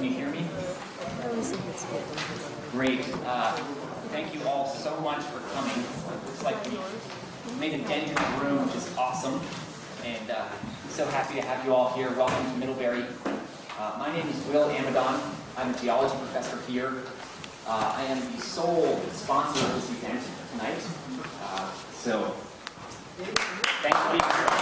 Can you hear me? Great. Thank you all so much for coming. It looks like we made a dent in the room, which is awesome. And so happy to have you all here. Welcome to Middlebury. My name is Will Amidon. I'm a geology professor here. I am the sole sponsor of this event tonight. So thanks for being here.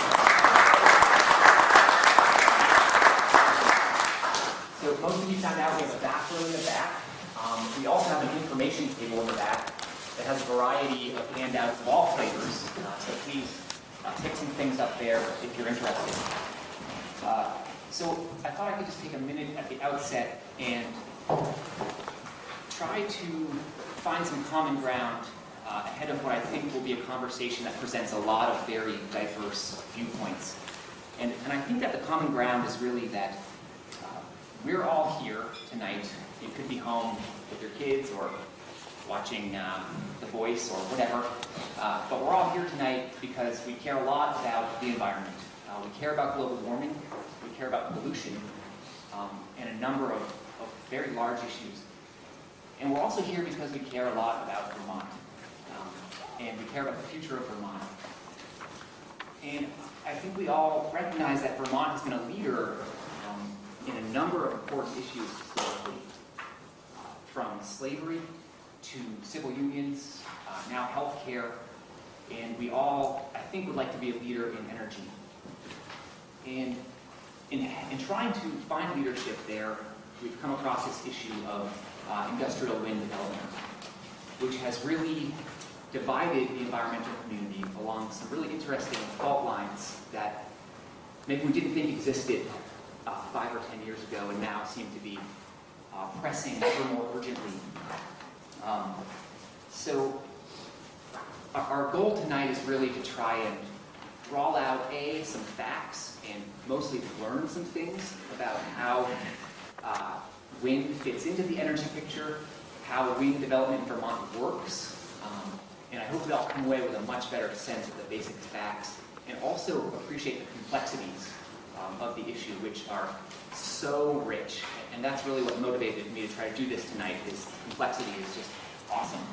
So most of you found out we have a bathroom in the back. We also have an information table in the back that has a variety of handouts of all flavors. So please pick some things up there if you're interested. So I thought I could just take a minute at the outset and try to find some common ground ahead of what I think will be a conversation that presents a lot of very diverse viewpoints. And I think that the common ground is really that we're all here tonight. You could be home with your kids or watching The Voice or whatever. But we're all here tonight because we care a lot about the environment. We care about global warming. We care about pollution and a number of very large issues. And we're also here because we care a lot about Vermont. And we care about the future of Vermont. And I think we all recognize that Vermont has been a leader in a number of important issues historically, from slavery to civil unions, now healthcare, and we all, I think, would like to be a leader in energy. And in trying to find leadership there, we've come across this issue of industrial wind development, which has really divided the environmental community along some really interesting fault lines that maybe we didn't think existed 5 or 10 years ago and now seem to be pressing ever more urgently. So our goal tonight is really to try and draw out some facts and mostly to learn some things about how wind fits into the energy picture, how wind development in Vermont works, and I hope that I'll come away with a much better sense of the basic facts and also appreciate the complexities of the issue, which are so rich. And that's really what motivated me to try to do this tonight, is complexity is just awesome.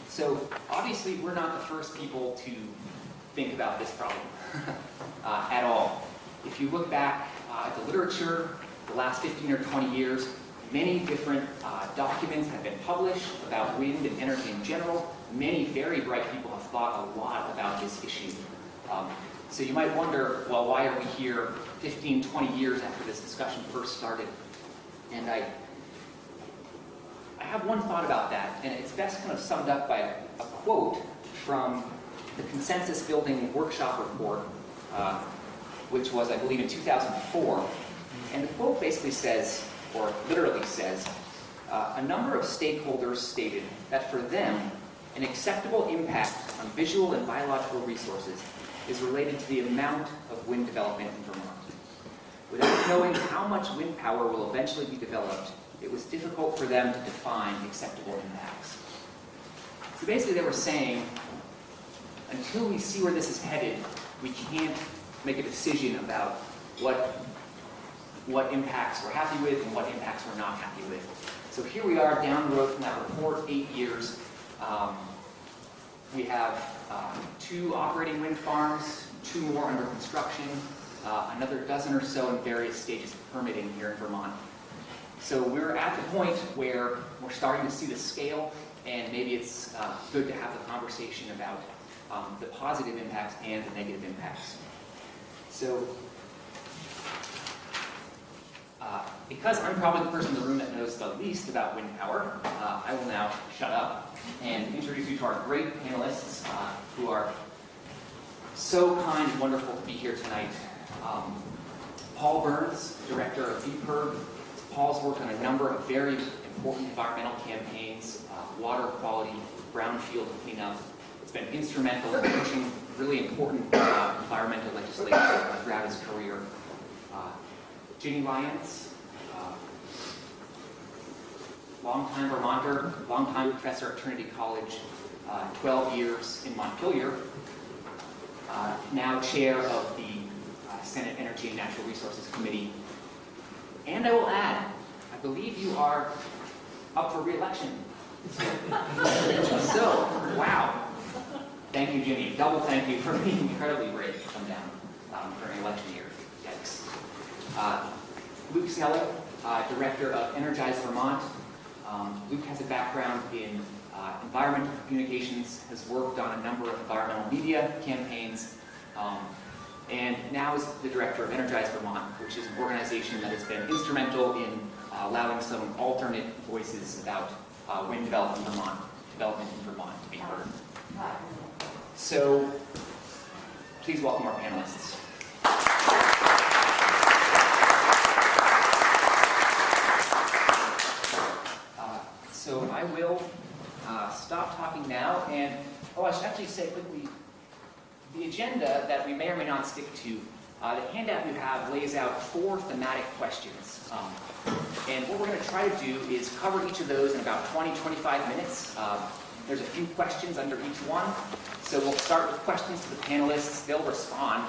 So obviously we're not the first people to think about this problem at all. If you look back at the literature, the last 15 or 20 years, many different documents have been published about wind and energy in general. Many very bright people have thought a lot about this issue. So you might wonder, well, why are we here 15, 20 years after this discussion first started? And I have one thought about that, and it's best kind of summed up by a quote from the Consensus Building Workshop Report, which was, I believe, in 2004. And the quote basically says, or literally says, a number of stakeholders stated that for them, an acceptable impact on visual and biological resources is related to the amount of wind development in Vermont. Without knowing how much wind power will eventually be developed, it was difficult for them to define acceptable impacts. So basically they were saying, until we see where this is headed, we can't make a decision about what impacts we're happy with and what impacts we're not happy with. So here we are down the road from that report, 8 years. We have 2 operating wind farms, 2 more under construction, another dozen or so in various stages of permitting here in Vermont. So we're at the point where we're starting to see the scale, and maybe it's good to have the conversation about the positive impacts and the negative impacts. So because I'm probably the person in the room that knows the least about wind power, I will now shut up and introduce you to our great panelists who are so kind and wonderful to be here tonight. Paul Burns, director of VPIRG. Paul's worked on a number of very important environmental campaigns, water quality, brownfield cleanup. It's been instrumental in pushing really important environmental legislation throughout his career. Ginny Lyons, longtime Vermonter, longtime professor at Trinity College, 12 years in Montpelier, now chair of the Senate Energy and Natural Resources Committee. And I will add, believe you are up for re-election. So, wow. Thank you, Ginny. Double thank you for being incredibly brave to come down during election year. Yikes. Luke Snelling, Director of Energize Vermont. Luke has a background in environmental communications, has worked on a number of environmental media campaigns, and now is the Director of Energize Vermont, which is an organization that has been instrumental in allowing some alternate voices about wind development in Vermont to be heard. So, please welcome our panelists. So I will stop talking now, and I should actually say quickly, the agenda that we may or may not stick to, the handout you have lays out 4 thematic questions. And what we're going to try to do is cover each of those in about 20-25 minutes. There's a few questions under each one. So we'll start with questions to the panelists. They'll respond.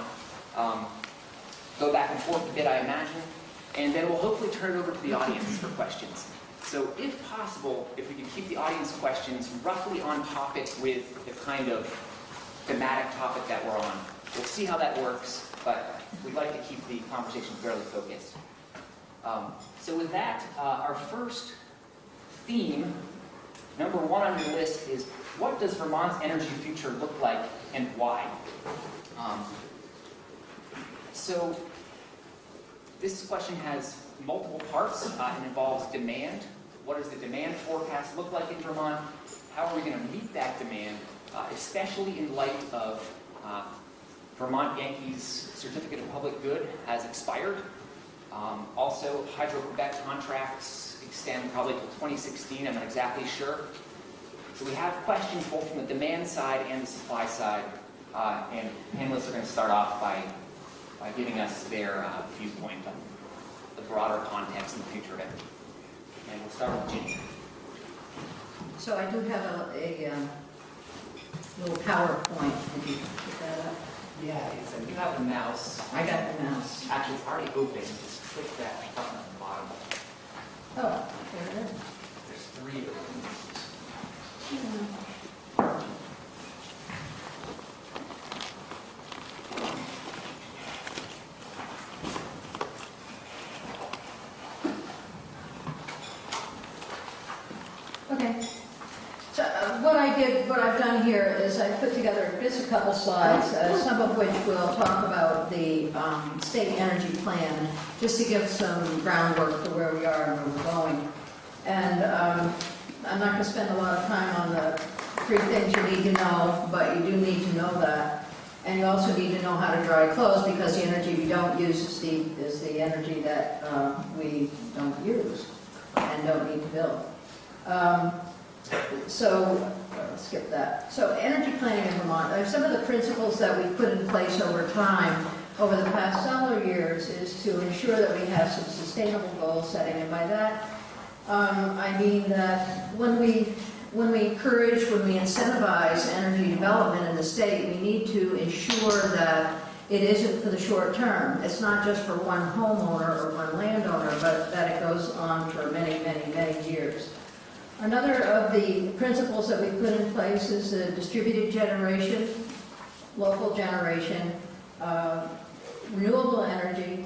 Go back and forth a bit, I imagine. And then we'll hopefully turn it over to the audience for questions. So if possible, if we can keep the audience questions roughly on topic with the kind of thematic topic that we're on. We'll see how that works, but we'd like to keep the conversation fairly focused. So with that, our first theme, number 1 on your list, is what does Vermont's energy future look like and why? So this question has multiple parts. It involves demand. What does the demand forecast look like in Vermont? How are we going to meet that demand, especially in light of Vermont Yankees' Certificate of Public Good has expired. Also, Hydro-Quebec contracts extend probably to 2016, I'm not exactly sure. So we have questions both from the demand side and the supply side, and panelists are going to start off by giving us their viewpoint on the broader context and the future of it. And we'll start with Ginny. So I do have a little PowerPoint. Did you pick that up? Yeah, you have the mouse. I got the mouse. Actually, it's already open. Just click that button at the bottom. Oh, there it is. There's 3 of them. Okay. So what I've done here is I put together just a couple slides, some of which will talk about the state energy plan, just to give some groundwork for where we are and where we're going. And I'm not going to spend a lot of time on the 3 things you need to know, but you do need to know that. And you also need to know how to dry clothes, because the energy we don't use is the energy that we don't use and don't need to build. So let's skip that. So energy planning in Vermont, some of the principles that we've put in place over time, over the past several years, is to ensure that we have some sustainable goal setting. And by that, I mean that when we encourage, when we incentivize energy development in the state, we need to ensure that it isn't for the short term. It's not just for one homeowner or one landowner, but that it goes on for many, many, many years. Another of the principles that we put in place is the distributed generation, local generation, renewable energy,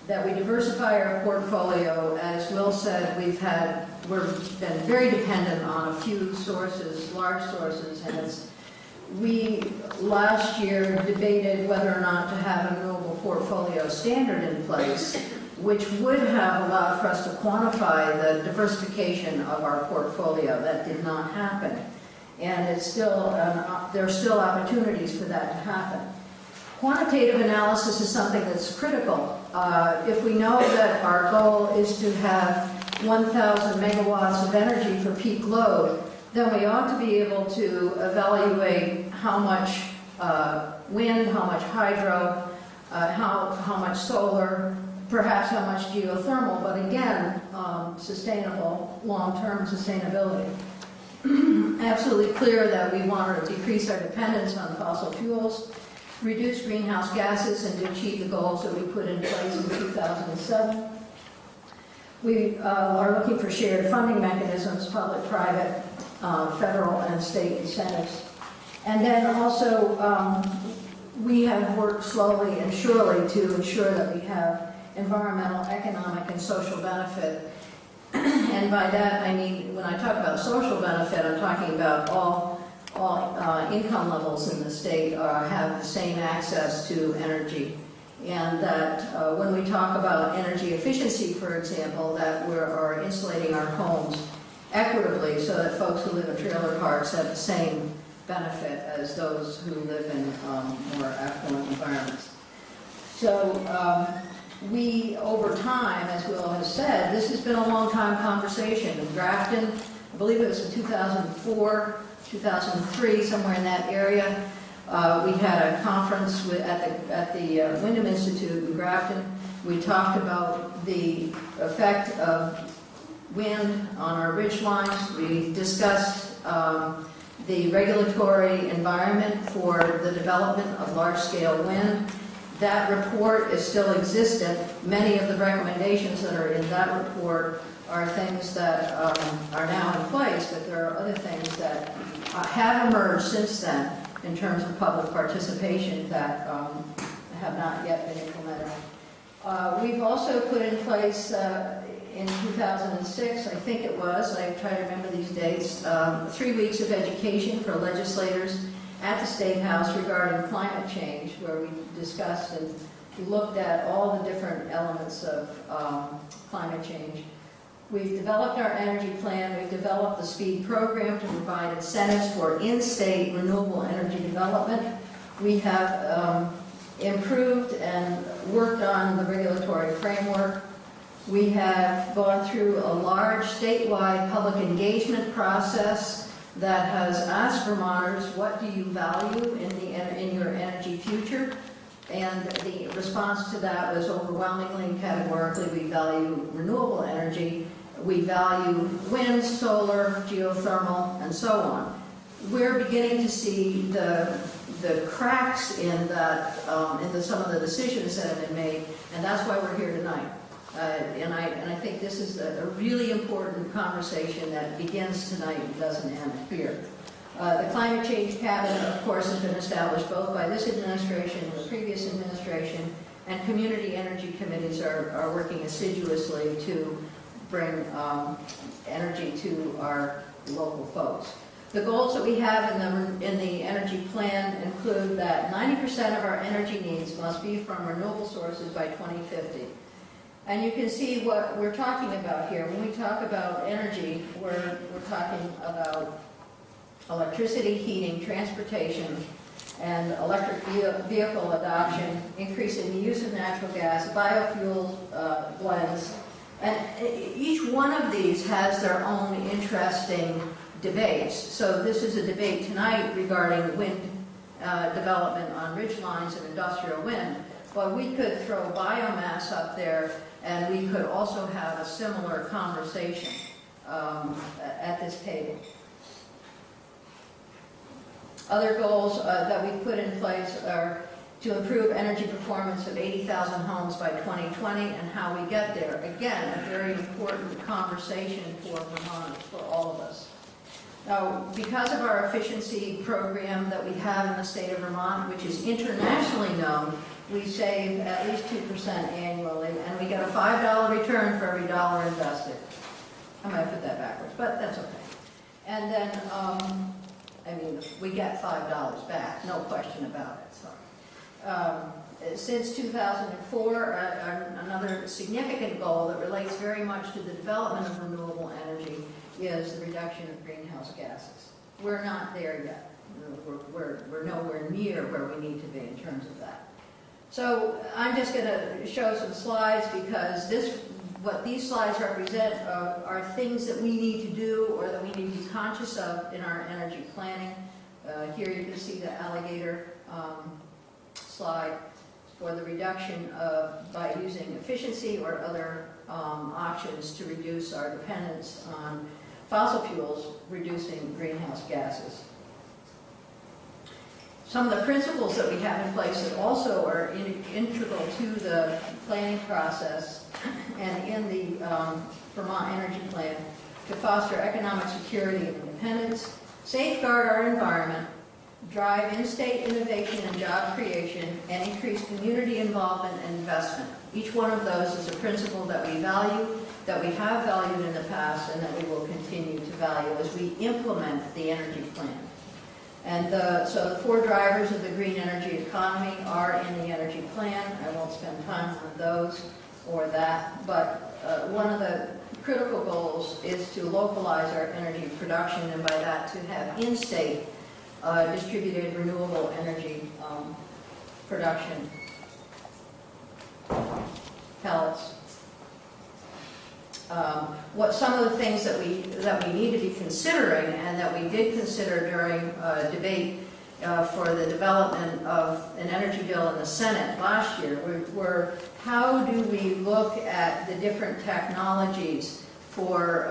that we diversify our portfolio. As Will said, we've been very dependent on a few sources, large sources, and we last year debated whether or not to have a renewable portfolio standard in place, which would have allowed for us to quantify the diversification of our portfolio. That did not happen. And it's still, there are still opportunities for that to happen. Quantitative analysis is something that's critical. If we know that our goal is to have 1,000 megawatts of energy for peak load, then we ought to be able to evaluate how much wind, how much hydro, how much solar, perhaps how much geothermal, but again, sustainable, long-term sustainability. Absolutely clear that we want to decrease our dependence on fossil fuels, reduce greenhouse gases, and to achieve the goals that we put in place in 2007. We are looking for shared funding mechanisms, public, private, federal, and state incentives. And then also, we have worked slowly and surely to ensure that we have environmental, economic, and social benefit. And by that, I mean, when I talk about social benefit, I'm talking about all income levels in the state have the same access to energy. And that when we talk about energy efficiency, for example, that we are insulating our homes equitably so that folks who live in trailer parks have the same benefit as those who live in more affluent environments. So we, over time, as Will has said, this has been a long time conversation. In Grafton, I believe it was in 2004, 2003, somewhere in that area, we had a conference at the Wyndham Institute in Grafton. We talked about the effect of wind on our ridge lines. We discussed the regulatory environment for the development of large-scale wind. That report is still existent. Many of the recommendations that are in that report are things that are now in place, but there are other things that have emerged since then in terms of public participation that have not yet been implemented. We've also put in place in 2006, I think it was, I try to remember these dates, 3 weeks of education for legislators at the State House regarding climate change, where we discussed and looked at all the different elements of climate change. We've developed our energy plan. We've developed the SPEED program to provide incentives for in-state renewable energy development. We have improved and worked on the regulatory framework. We have gone through a large statewide public engagement process that has asked Vermonters, what do you value in your energy future? And the response to that was overwhelmingly and categorically, we value renewable energy, we value wind, solar, geothermal, and so on. We're beginning to see the cracks in that, into some of the decisions that have been made, and that's why we're here tonight. And I think this is a really important conversation that begins tonight and doesn't end here. The Climate Change Cabinet, of course, has been established both by this administration and the previous administration, and community energy committees are working assiduously to bring energy to our local folks. The goals that we have in the energy plan include that 90% of our energy needs must be from renewable sources by 2050. And you can see what we're talking about here. When we talk about energy, we're talking about electricity, heating, transportation, and electric vehicle adoption, increasing the use of natural gas, biofuel blends. And each one of these has their own interesting debates. So this is a debate tonight regarding wind development on ridge lines and industrial wind. But we could throw biomass up there, and we could also have a similar conversation at this table. Other goals that we've put in place are to improve energy performance of 80,000 homes by 2020 and how we get there. Again, a very important conversation for Vermont, for all of us. Now, because of our efficiency program that we have in the state of Vermont, which is internationally known, we save at least 2% annually, and we get a $5 return for every dollar invested. I might put that backwards, but that's okay. And then, I mean, we get $5 back, no question about it. So, since 2004, another significant goal that relates very much to the development of renewable energy is the reduction of greenhouse gases. We're not there yet. We're nowhere near where we need to be in terms of that. So I'm just going to show some slides because what these slides represent are things that we need to do or that we need to be conscious of in our energy planning. Here you can see the alligator slide for the reduction by using efficiency or other options to reduce our dependence on fossil fuels, reducing greenhouse gases. Some of the principles that we have in place that also are integral to the planning process and in the Vermont Energy Plan to foster economic security and independence, safeguard our environment, drive in-state innovation and job creation, and increase community involvement and investment. Each one of those is a principle that we value, that we have valued in the past, and that we will continue to value as we implement the energy plan. And so the 4 drivers of the green energy economy are in the energy plan. I won't spend time on those or that, but one of the critical goals is to localize our energy production, and by that to have in-state distributed renewable energy production. Pellets. What some of the things that we need to be considering, and that we did consider during debate for the development of an energy bill in the Senate last year, were how do we look at the different technologies for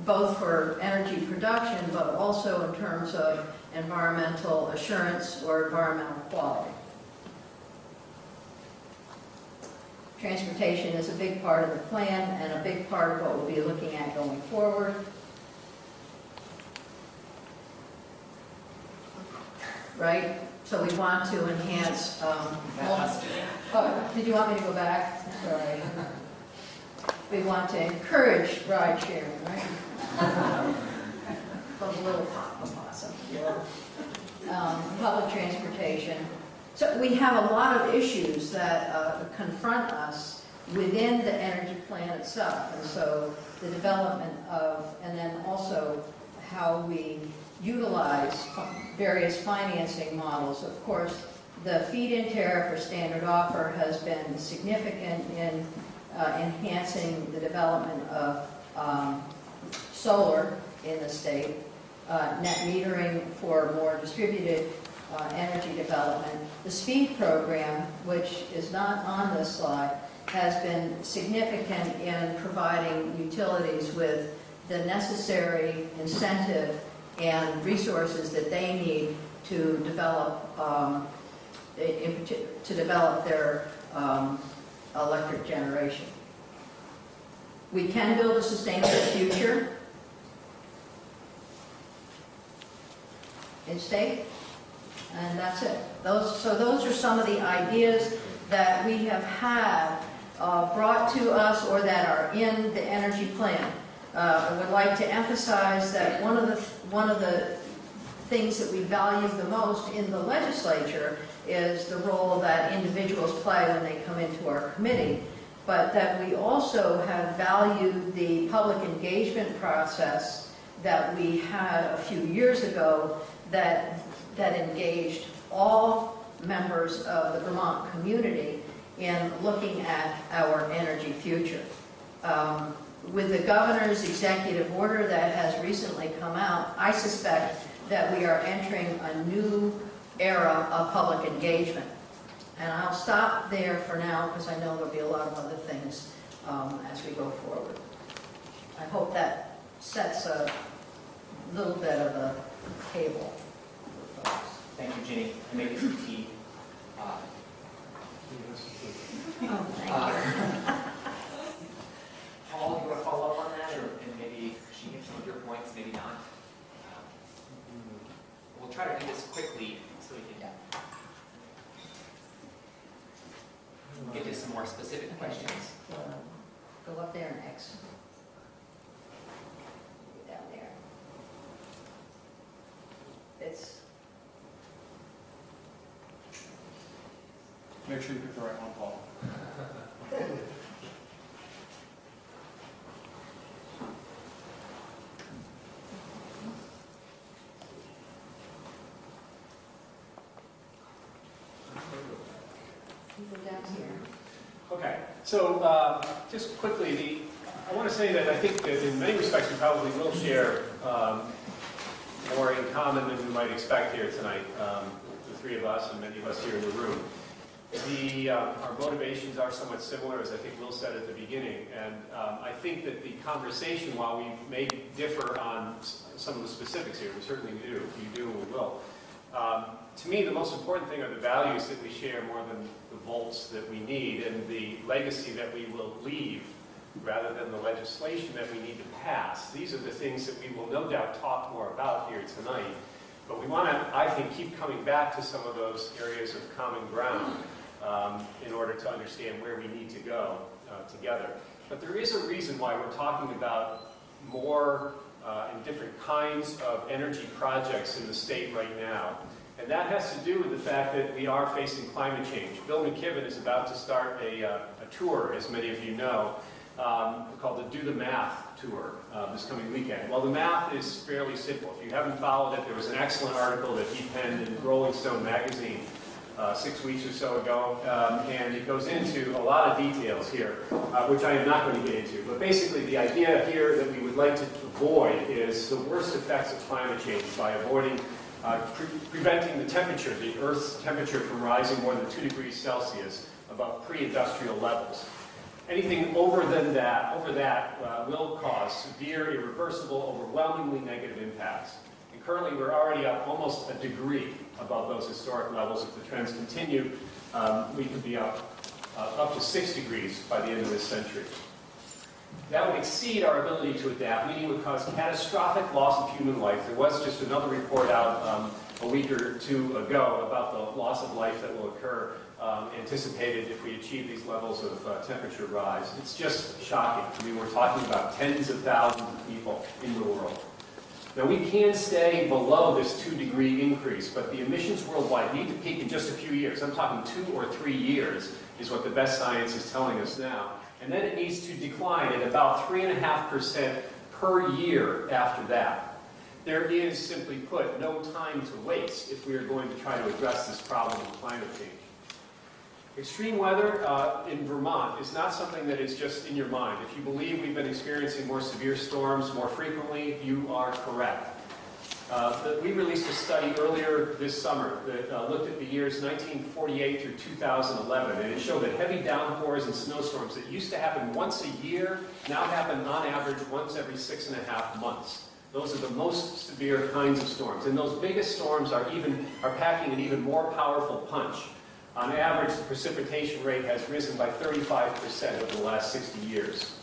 both for energy production, but also in terms of environmental assurance or environmental quality. Transportation is a big part of the plan and a big part of what we'll be looking at going forward. Right? So we want to enhance. Did you want me to go back? Sorry. We want to encourage ride sharing, right? A little possum. Public transportation. So we have a lot of issues that confront us within the energy plan itself, and so the development of, and then also how we utilize various financing models. Of course, the feed-in tariff or standard offer has been significant in enhancing the development of solar in the state, net metering for more distributed energy development. The SPEED program, which is not on this slide, has been significant in providing utilities with the necessary incentive and resources that they need to develop their electric generation. We can build a sustainable future in state, and that's it. So those are some of the ideas that we have had brought to us or that are in the energy plan. I would like to emphasize that one of the things that we value the most in the legislature is the role that individuals play when they come into our committee, but that we also have valued the public engagement process that we had a few years ago that engaged all members of the Vermont community in looking at our energy future. With the governor's executive order that has recently come out, I suspect that we are entering a new era of public engagement. And I'll stop there for now because I know there'll be a lot of other things as we go forward. I hope that sets a little bit of a table for folks. Thank you, Ginny. I made you some tea. Oh, thank you. Paul, do you want to follow up on that, and maybe she hit some of your points, maybe not? We'll try to do this quickly so we can get to some more specific questions. Go up there and X. Down there. It's. Make sure you pick the right one, Paul. Down here. Okay, so just quickly, I want to say that I think that in many respects we probably will share more in common than we might expect here tonight, the three of us and many of us here in the room. Our motivations are somewhat similar, as I think Will said at the beginning, and I think that the conversation, while we may differ on some of the specifics here, we certainly do, we do and we will. To me, the most important thing are the values that we share more than the volts that we need, and the legacy that we will leave rather than the legislation that we need to pass. These are the things that we will no doubt talk more about here tonight. But we want to, I think, keep coming back to some of those areas of common ground in order to understand where we need to go together. But there is a reason why we're talking about more and different kinds of energy projects in the state right now. And that has to do with the fact that we are facing climate change. Bill McKibben is about to start a tour, as many of you know, called the Do the Math Tour this coming weekend. Well, the math is fairly simple. If you haven't followed it, there was an excellent article that he penned in Rolling Stone magazine 6 weeks or so ago, and it goes into a lot of details here, which I am not going to get into. But basically, the idea here that we would like to avoid is the worst effects of climate change by avoiding preventing the temperature, the Earth's temperature, from rising more than 2 degrees Celsius above pre-industrial levels. Anything over that will cause severe, irreversible, overwhelmingly negative impacts. And currently, we're already up almost a degree above those historic levels. If the trends continue, we could be up to 6 degrees by the end of this century. That would exceed our ability to adapt, meaning it would cause catastrophic loss of human life. There was just another report out a week or two ago about the loss of life that will occur anticipated if we achieve these levels of temperature rise. It's just shocking. I mean, we're talking about tens of thousands of people in the world. Now, we can stay below this 2-degree increase, but the emissions worldwide need to peak in just a few years. I'm talking 2 or 3 years is what the best science is telling us now. And then it needs to decline at about 3.5% per year after that. There is, simply put, no time to waste if we are going to try to address this problem of climate change. Extreme weather in Vermont is not something that is just in your mind. If you believe we've been experiencing more severe storms more frequently, you are correct. We released a study earlier this summer that looked at the years 1948 through 2011, and it showed that heavy downpours and snowstorms that used to happen once a year now happen on average once every 6.5 months. Those are the most severe kinds of storms, and those biggest storms are packing an even more powerful punch. On average, the precipitation rate has risen by 35% over the last 60 years.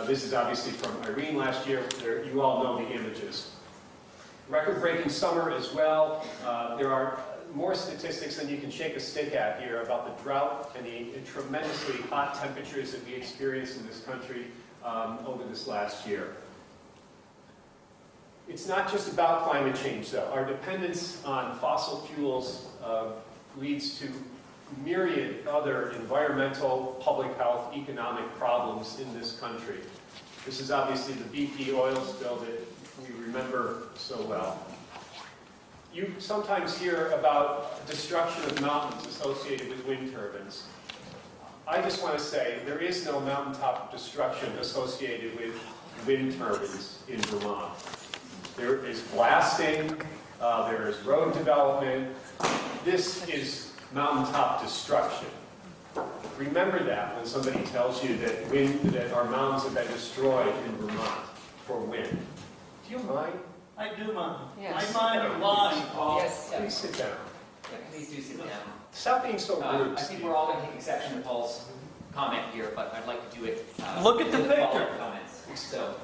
This is obviously from Irene last year. You all know the images. Record-breaking summer as well. There are more statistics than you can shake a stick at here about the drought and the tremendously hot temperatures that we experienced in this country over this last year. It's not just about climate change, though. Our dependence on fossil fuels leads to myriad other environmental, public health, economic problems in this country. This is obviously the BP oil spill that we remember so well. You sometimes hear about destruction of mountains associated with wind turbines. I just want to say there is no mountaintop destruction associated with wind turbines in Vermont. There is blasting, there is road development. This is mountaintop destruction. Remember that when somebody tells you that our mountains have been destroyed in Vermont for wind. Do you mind? I do mind. Yes. I mind lying, Paul. Yes, Please sit down. yeah, please do sit down. Stop being so rude, I think Steve. we're all going to take exception to Paul's comment here, but I'd like to do it. Look at the with picture. follow-up comments. So,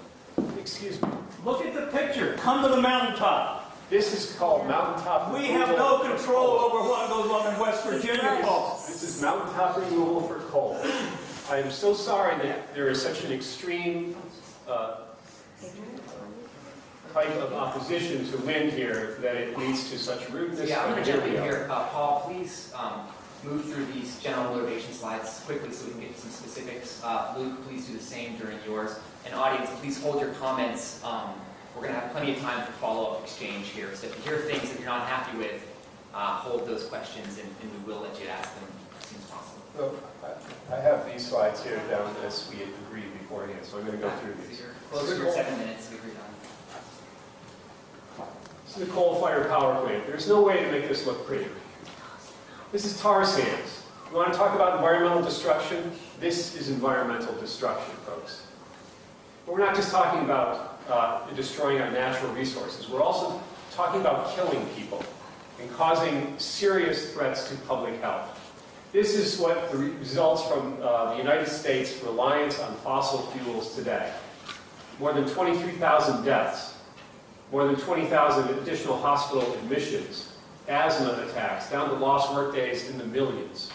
Excuse me. Look at the picture. Come to the mountaintop. This is called mountaintop We removal have no for control coal. over what goes on in West Virginia, Paul. This is mountaintop removal for coal. I am so sorry that there is such an extreme type of opposition to wind here that it leads to such rudeness. yeah, I'm going to Here jump we in are. here. Paul, please move through these general motivation slides quickly so we can get to some specifics. Luke, please do the same during yours. And audience, please hold your comments. We're going to have plenty of time for follow-up exchange here. So if you hear things that you're not happy with, hold those questions and we will let you ask them as soon as possible. So, I have these slides here down as we had agreed beforehand, so I'm going to go through these. So you're close to your 7 minutes. We agreed on. This is the coal-fired power plant. There's no way to make this look pretty. This is tar sands. You want to talk about environmental destruction? This is environmental destruction, folks. But we're not just talking about destroying our natural resources. We're also talking about killing people and causing serious threats to public health. This is what the results from the United States reliance on fossil fuels today. More than 23,000 deaths, more than 20,000 additional hospital admissions, asthma attacks, down to lost workdays in the millions.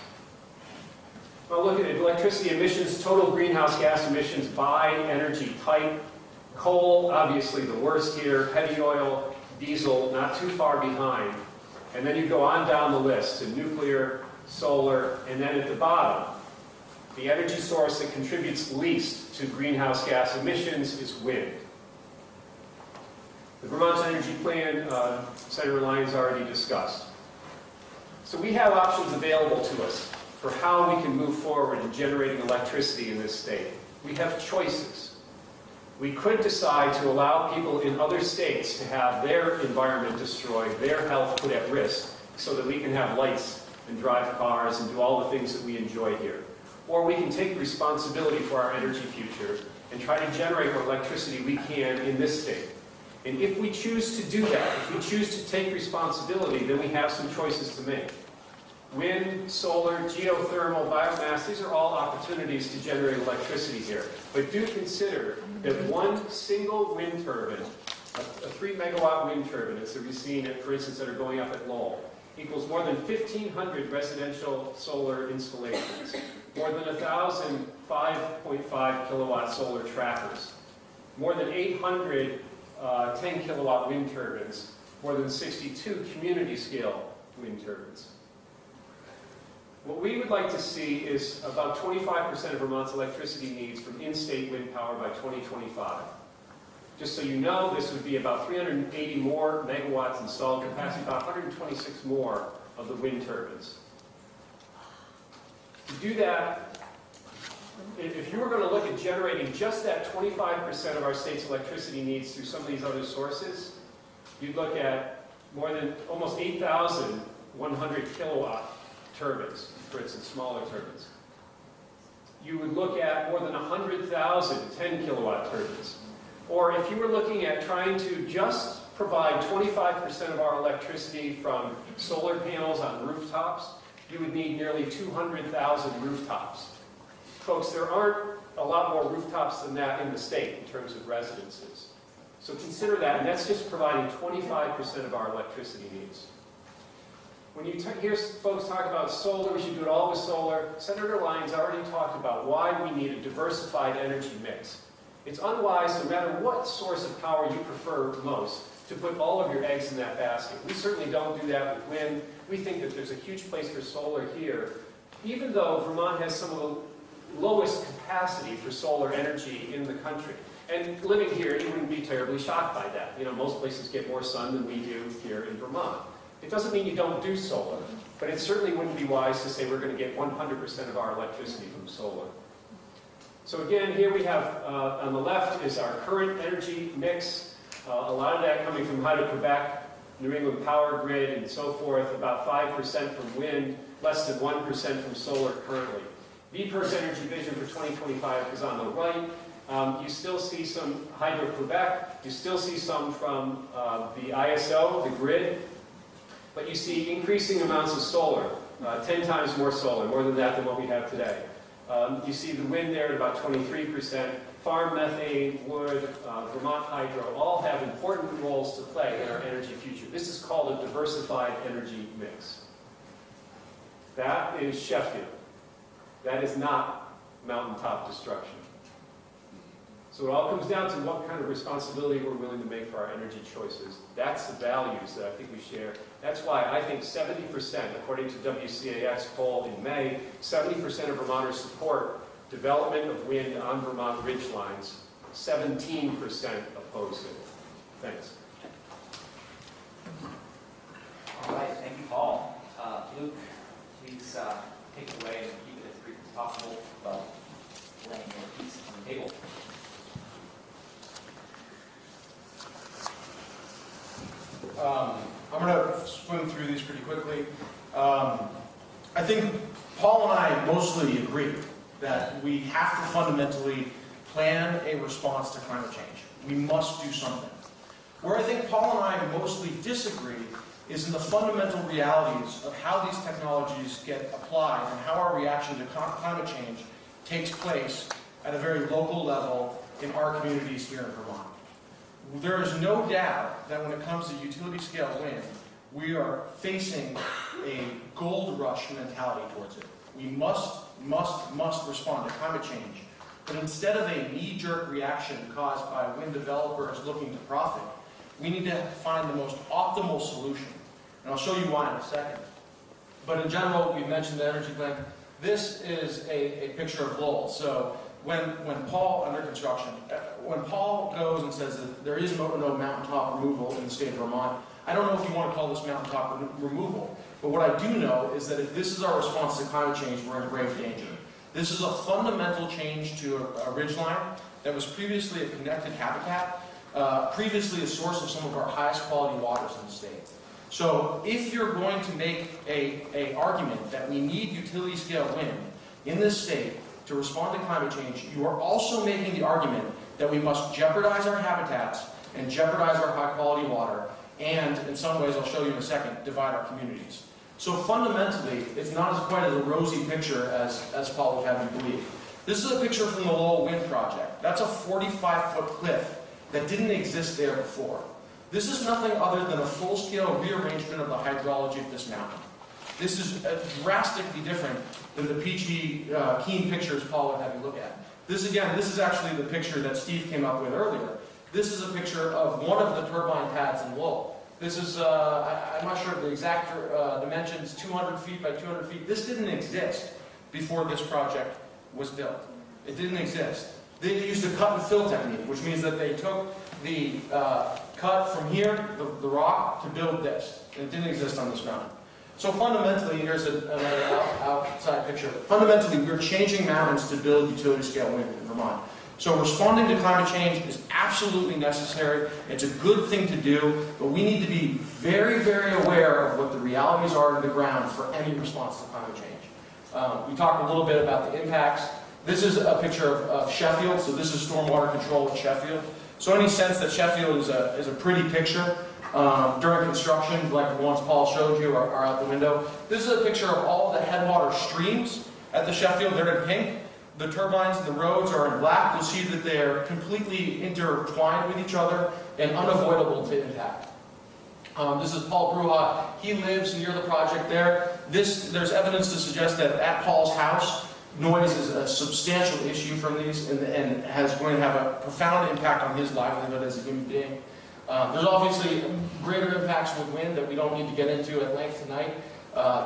Well, look at it. Electricity emissions, total greenhouse gas emissions by energy type. Coal, obviously the worst here. Heavy oil, diesel, not too far behind. And then you go on down the list to nuclear, solar, and then at the bottom, the energy source that contributes least to greenhouse gas emissions is wind. The Vermont Energy Plan, Senator Lyons already discussed. So we have options available to us for how we can move forward in generating electricity in this state. We have choices. We could decide to allow people in other states to have their environment destroyed, their health put at risk, so that we can have lights and drive cars and do all the things that we enjoy here. Or we can take responsibility for our energy future and try to generate what electricity we can in this state. And if we choose to do that, if we choose to take responsibility, then we have some choices to make. Wind, solar, geothermal, biomass, these are all opportunities to generate electricity here. But do consider that one single wind turbine, a 3 megawatt wind turbine, as we've seen, for instance, that are going up at Lowell, equals more than 1,500 residential solar installations, more than 1,000 5.5 kilowatt solar trackers, more than 800 10 kilowatt wind turbines, more than 62 community scale wind turbines. What we would like to see is about 25% of Vermont's electricity needs from in-state wind power by 2025. Just so you know, this would be about 380 more megawatts installed capacity, about 126 more of the wind turbines. To do that, if you were going to look at generating just that 25% of our state's electricity needs through some of these other sources, you'd look at more than almost 8,100 kilowatt turbines, for instance, smaller turbines. You would look at more than 100,000 10 kilowatt turbines. Or if you were looking at trying to just provide 25% of our electricity from solar panels on rooftops, you would need nearly 200,000 rooftops. Folks, there aren't a lot more rooftops than that in the state in terms of residences. So consider that, and that's just providing 25% of our electricity needs. When you hear folks talk about solar, we should do it all with solar, Senator Lyons already talked about why we need a diversified energy mix. It's unwise, no matter what source of power you prefer most, to put all of your eggs in that basket. We certainly don't do that with wind. We think that there's a huge place for solar here, even though Vermont has some of the lowest capacity for solar energy in the country. And living here, you wouldn't be terribly shocked by that. You know, most places get more sun than we do here in Vermont. It doesn't mean you don't do solar, but it certainly wouldn't be wise to say we're going to get 100% of our electricity from solar. So again, here we have, on the left is our current energy mix. A lot of that coming from Hydro-Quebec, New England Power Grid, and so forth. About 5% from wind, less than 1% from solar currently. VPIRG's energy vision for 2025 is on the right. You still see some Hydro-Quebec. You still see some from the ISO, the grid. But you see increasing amounts of solar, 10 times more solar, more than that than what we have today. You see the wind there at about 23%. Farm methane, wood, Vermont Hydro, all have important roles to play in our energy future. This is called a diversified energy mix. That is Sheffield. That is not mountaintop destruction. So it all comes down to what kind of responsibility we're willing to make for our energy choices. That's the values that I think we share. That's why I think 70%, according to WCAX poll in May, 70% of Vermonters support development of wind on Vermont ridge lines. 17% oppose it. Thanks. All right, thank you, Paul. Luke, please take it away and keep it as brief as possible while laying your piece on the table. I'm going to swim through these pretty quickly. I think Paul and I mostly agree that we have to fundamentally plan a response to climate change. We must do something. Where I think Paul and I mostly disagree is in the fundamental realities of how these technologies get applied and how our reaction to climate change takes place at a very local level in our communities here in Vermont. There is no doubt that when it comes to utility scale wind, we are facing a gold rush mentality towards it. We must respond to climate change. But instead of a knee-jerk reaction caused by wind developers looking to profit, we need to find the most optimal solution. And I'll show you why in a second. But in general, we mentioned the energy plan. This is a picture of Lowell. So when Paul, under construction, when Paul goes and says that there is no mountaintop removal in the state of Vermont, I don't know if you want to call this mountaintop removal. But what I do know is that if this is our response to climate change, we're in grave danger. This is a fundamental change to a ridgeline that was previously a connected habitat, previously a source of some of our highest quality waters in the state. So if you're going to make an argument that we need utility scale wind in this state to respond to climate change, you are also making the argument that we must jeopardize our habitats and jeopardize our high quality water, and in some ways, I'll show you in a second, divide our communities. So fundamentally, it's not as quite as a rosy picture as Paul would have you believe. This is a picture from the Lowell Wind Project. That's a 45-foot cliff that didn't exist there before. This is nothing other than a full-scale rearrangement of the hydrology of this mountain. This is drastically different than the peachy, keen pictures Paul would have you look at. This is actually the picture that Steve came up with earlier. This is a picture of one of the turbine pads in Lowell. This is, I'm not sure of the exact dimensions, 200 feet by 200 feet. This didn't exist before this project was built. It didn't exist. They used a cut and fill technique, which means that they took the cut from here, the rock, to build this. And it didn't exist on this mountain. So fundamentally, here's another outside picture. Fundamentally, we're changing mountains to build utility scale wind in Vermont. So responding to climate change is absolutely necessary. It's a good thing to do, but we need to be very, very aware of what the realities are on the ground for any response to climate change. We talked a little bit about the impacts. This is a picture of Sheffield, so this is stormwater control in Sheffield. So any sense that Sheffield is a pretty picture during construction, like the ones Paul showed you, are out the window. This is a picture of all the headwater streams at the Sheffield. They're in pink. The turbines and the roads are in black. You'll see that they're completely intertwined with each other and unavoidable to impact. This is Paul Bruja. He lives near the project there. There's evidence to suggest that at Paul's house, noise is a substantial issue from these and is going to have a profound impact on his livelihood as a human being. There's obviously greater impacts with wind that we don't need to get into at length tonight.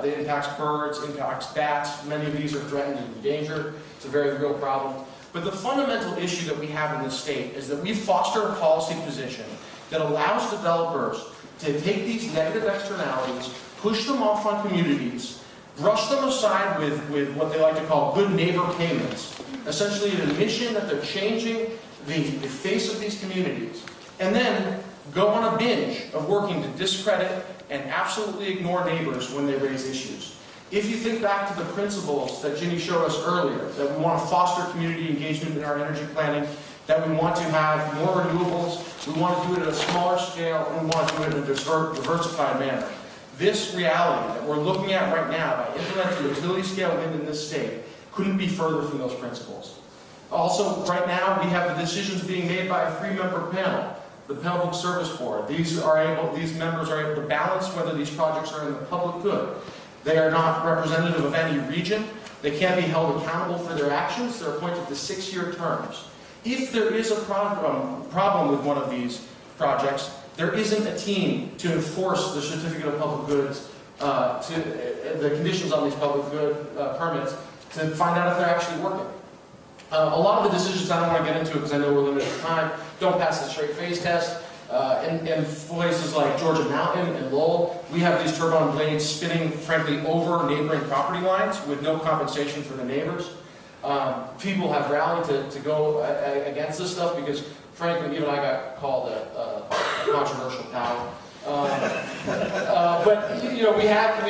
It impacts birds, impacts bats. Many of these are threatened and endangered. It's a very real problem. But the fundamental issue that we have in this state is that we foster a policy position that allows developers to take these negative externalities, push them off on communities, brush them aside with what they like to call good neighbor payments, essentially an admission that they're changing the face of these communities, and then go on a binge of working to discredit and absolutely ignore neighbors when they raise issues. If you think back to the principles that Ginny showed us earlier, that we want to foster community engagement in our energy planning, that we want to have more renewables, we want to do it at a smaller scale, and we want to do it in a diversified manner. This reality that we're looking at right now by implementing utility scale wind in this state couldn't be further from those principles. Also, right now, we have the decisions being made by a 3-member panel, the Public Service Board. These members are able to balance whether these projects are in the public good. They are not representative of any region. They can't be held accountable for their actions. They're appointed to 6-year terms. If there is a problem with one of these projects, there isn't a team to enforce the certificate of public goods, the conditions on these public good permits, to find out if they're actually working. A lot of the decisions I don't want to get into because I know we're limited in time don't pass the straight phase test. In places like Georgia Mountain and Lowell, we have these turbine blades spinning, frankly, over neighboring property lines with no compensation for the neighbors. People have rallied to go against this stuff because, frankly, even I got called a controversial pal. But you know, we have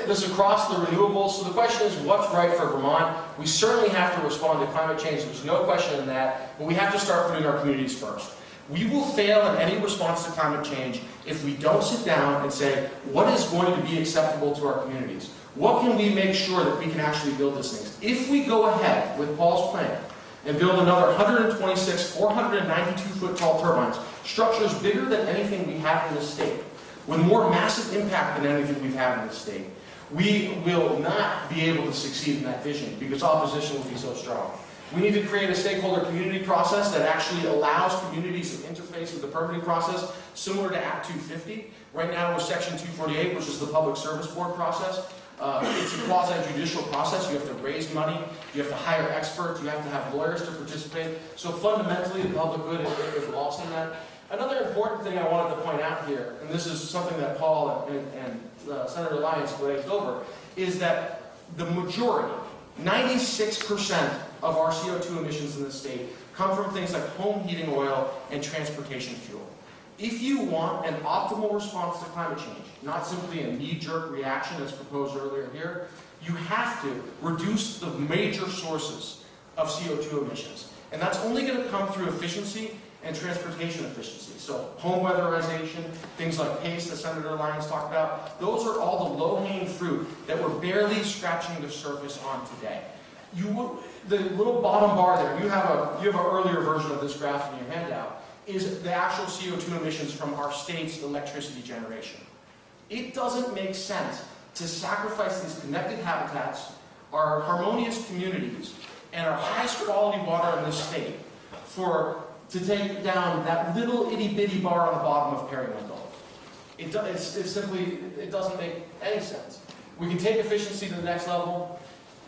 this across the renewables. So the question is, what's right for Vermont? We certainly have to respond to climate change. There's no question in that. But we have to start putting our communities first. We will fail in any response to climate change if we don't sit down and say, what is going to be acceptable to our communities? What can we make sure that we can actually build these things? If we go ahead with Paul's plan and build another 126 492-foot tall turbines, structures bigger than anything we have in this state, with more massive impact than anything we've had in this state, we will not be able to succeed in that vision because opposition will be so strong. We need to create a stakeholder community process that actually allows communities to interface with the permitting process, similar to Act 250. Right now with Section 248, which is the Public Service Board process, it's a quasi-judicial process. You have to raise money, you have to hire experts, you have to have lawyers to participate. So fundamentally, the public good is lost in that. Another important thing I wanted to point out here, and this is something that Paul and Senator Lyons glazed over, is that the majority, 96% of our CO2 emissions in the state come from things like home heating oil and transportation fuel. If you want an optimal response to climate change, not simply a knee-jerk reaction as proposed earlier here, you have to reduce the major sources of CO2 emissions. And that's only going to come through efficiency and transportation efficiency. So home weatherization, things like PACE that Senator Lyons talked about, those are all the low-hanging fruit that we're barely scratching the surface on today. The little bottom bar there, you have an earlier version of this graph in your handout, is the actual CO2 emissions from our state's electricity generation. It doesn't make sense to sacrifice these connected habitats, our harmonious communities, and our highest quality water in this state to take down that little itty-bitty bar on the bottom of Periwinkle. It doesn't make any sense. We can take efficiency to the next level,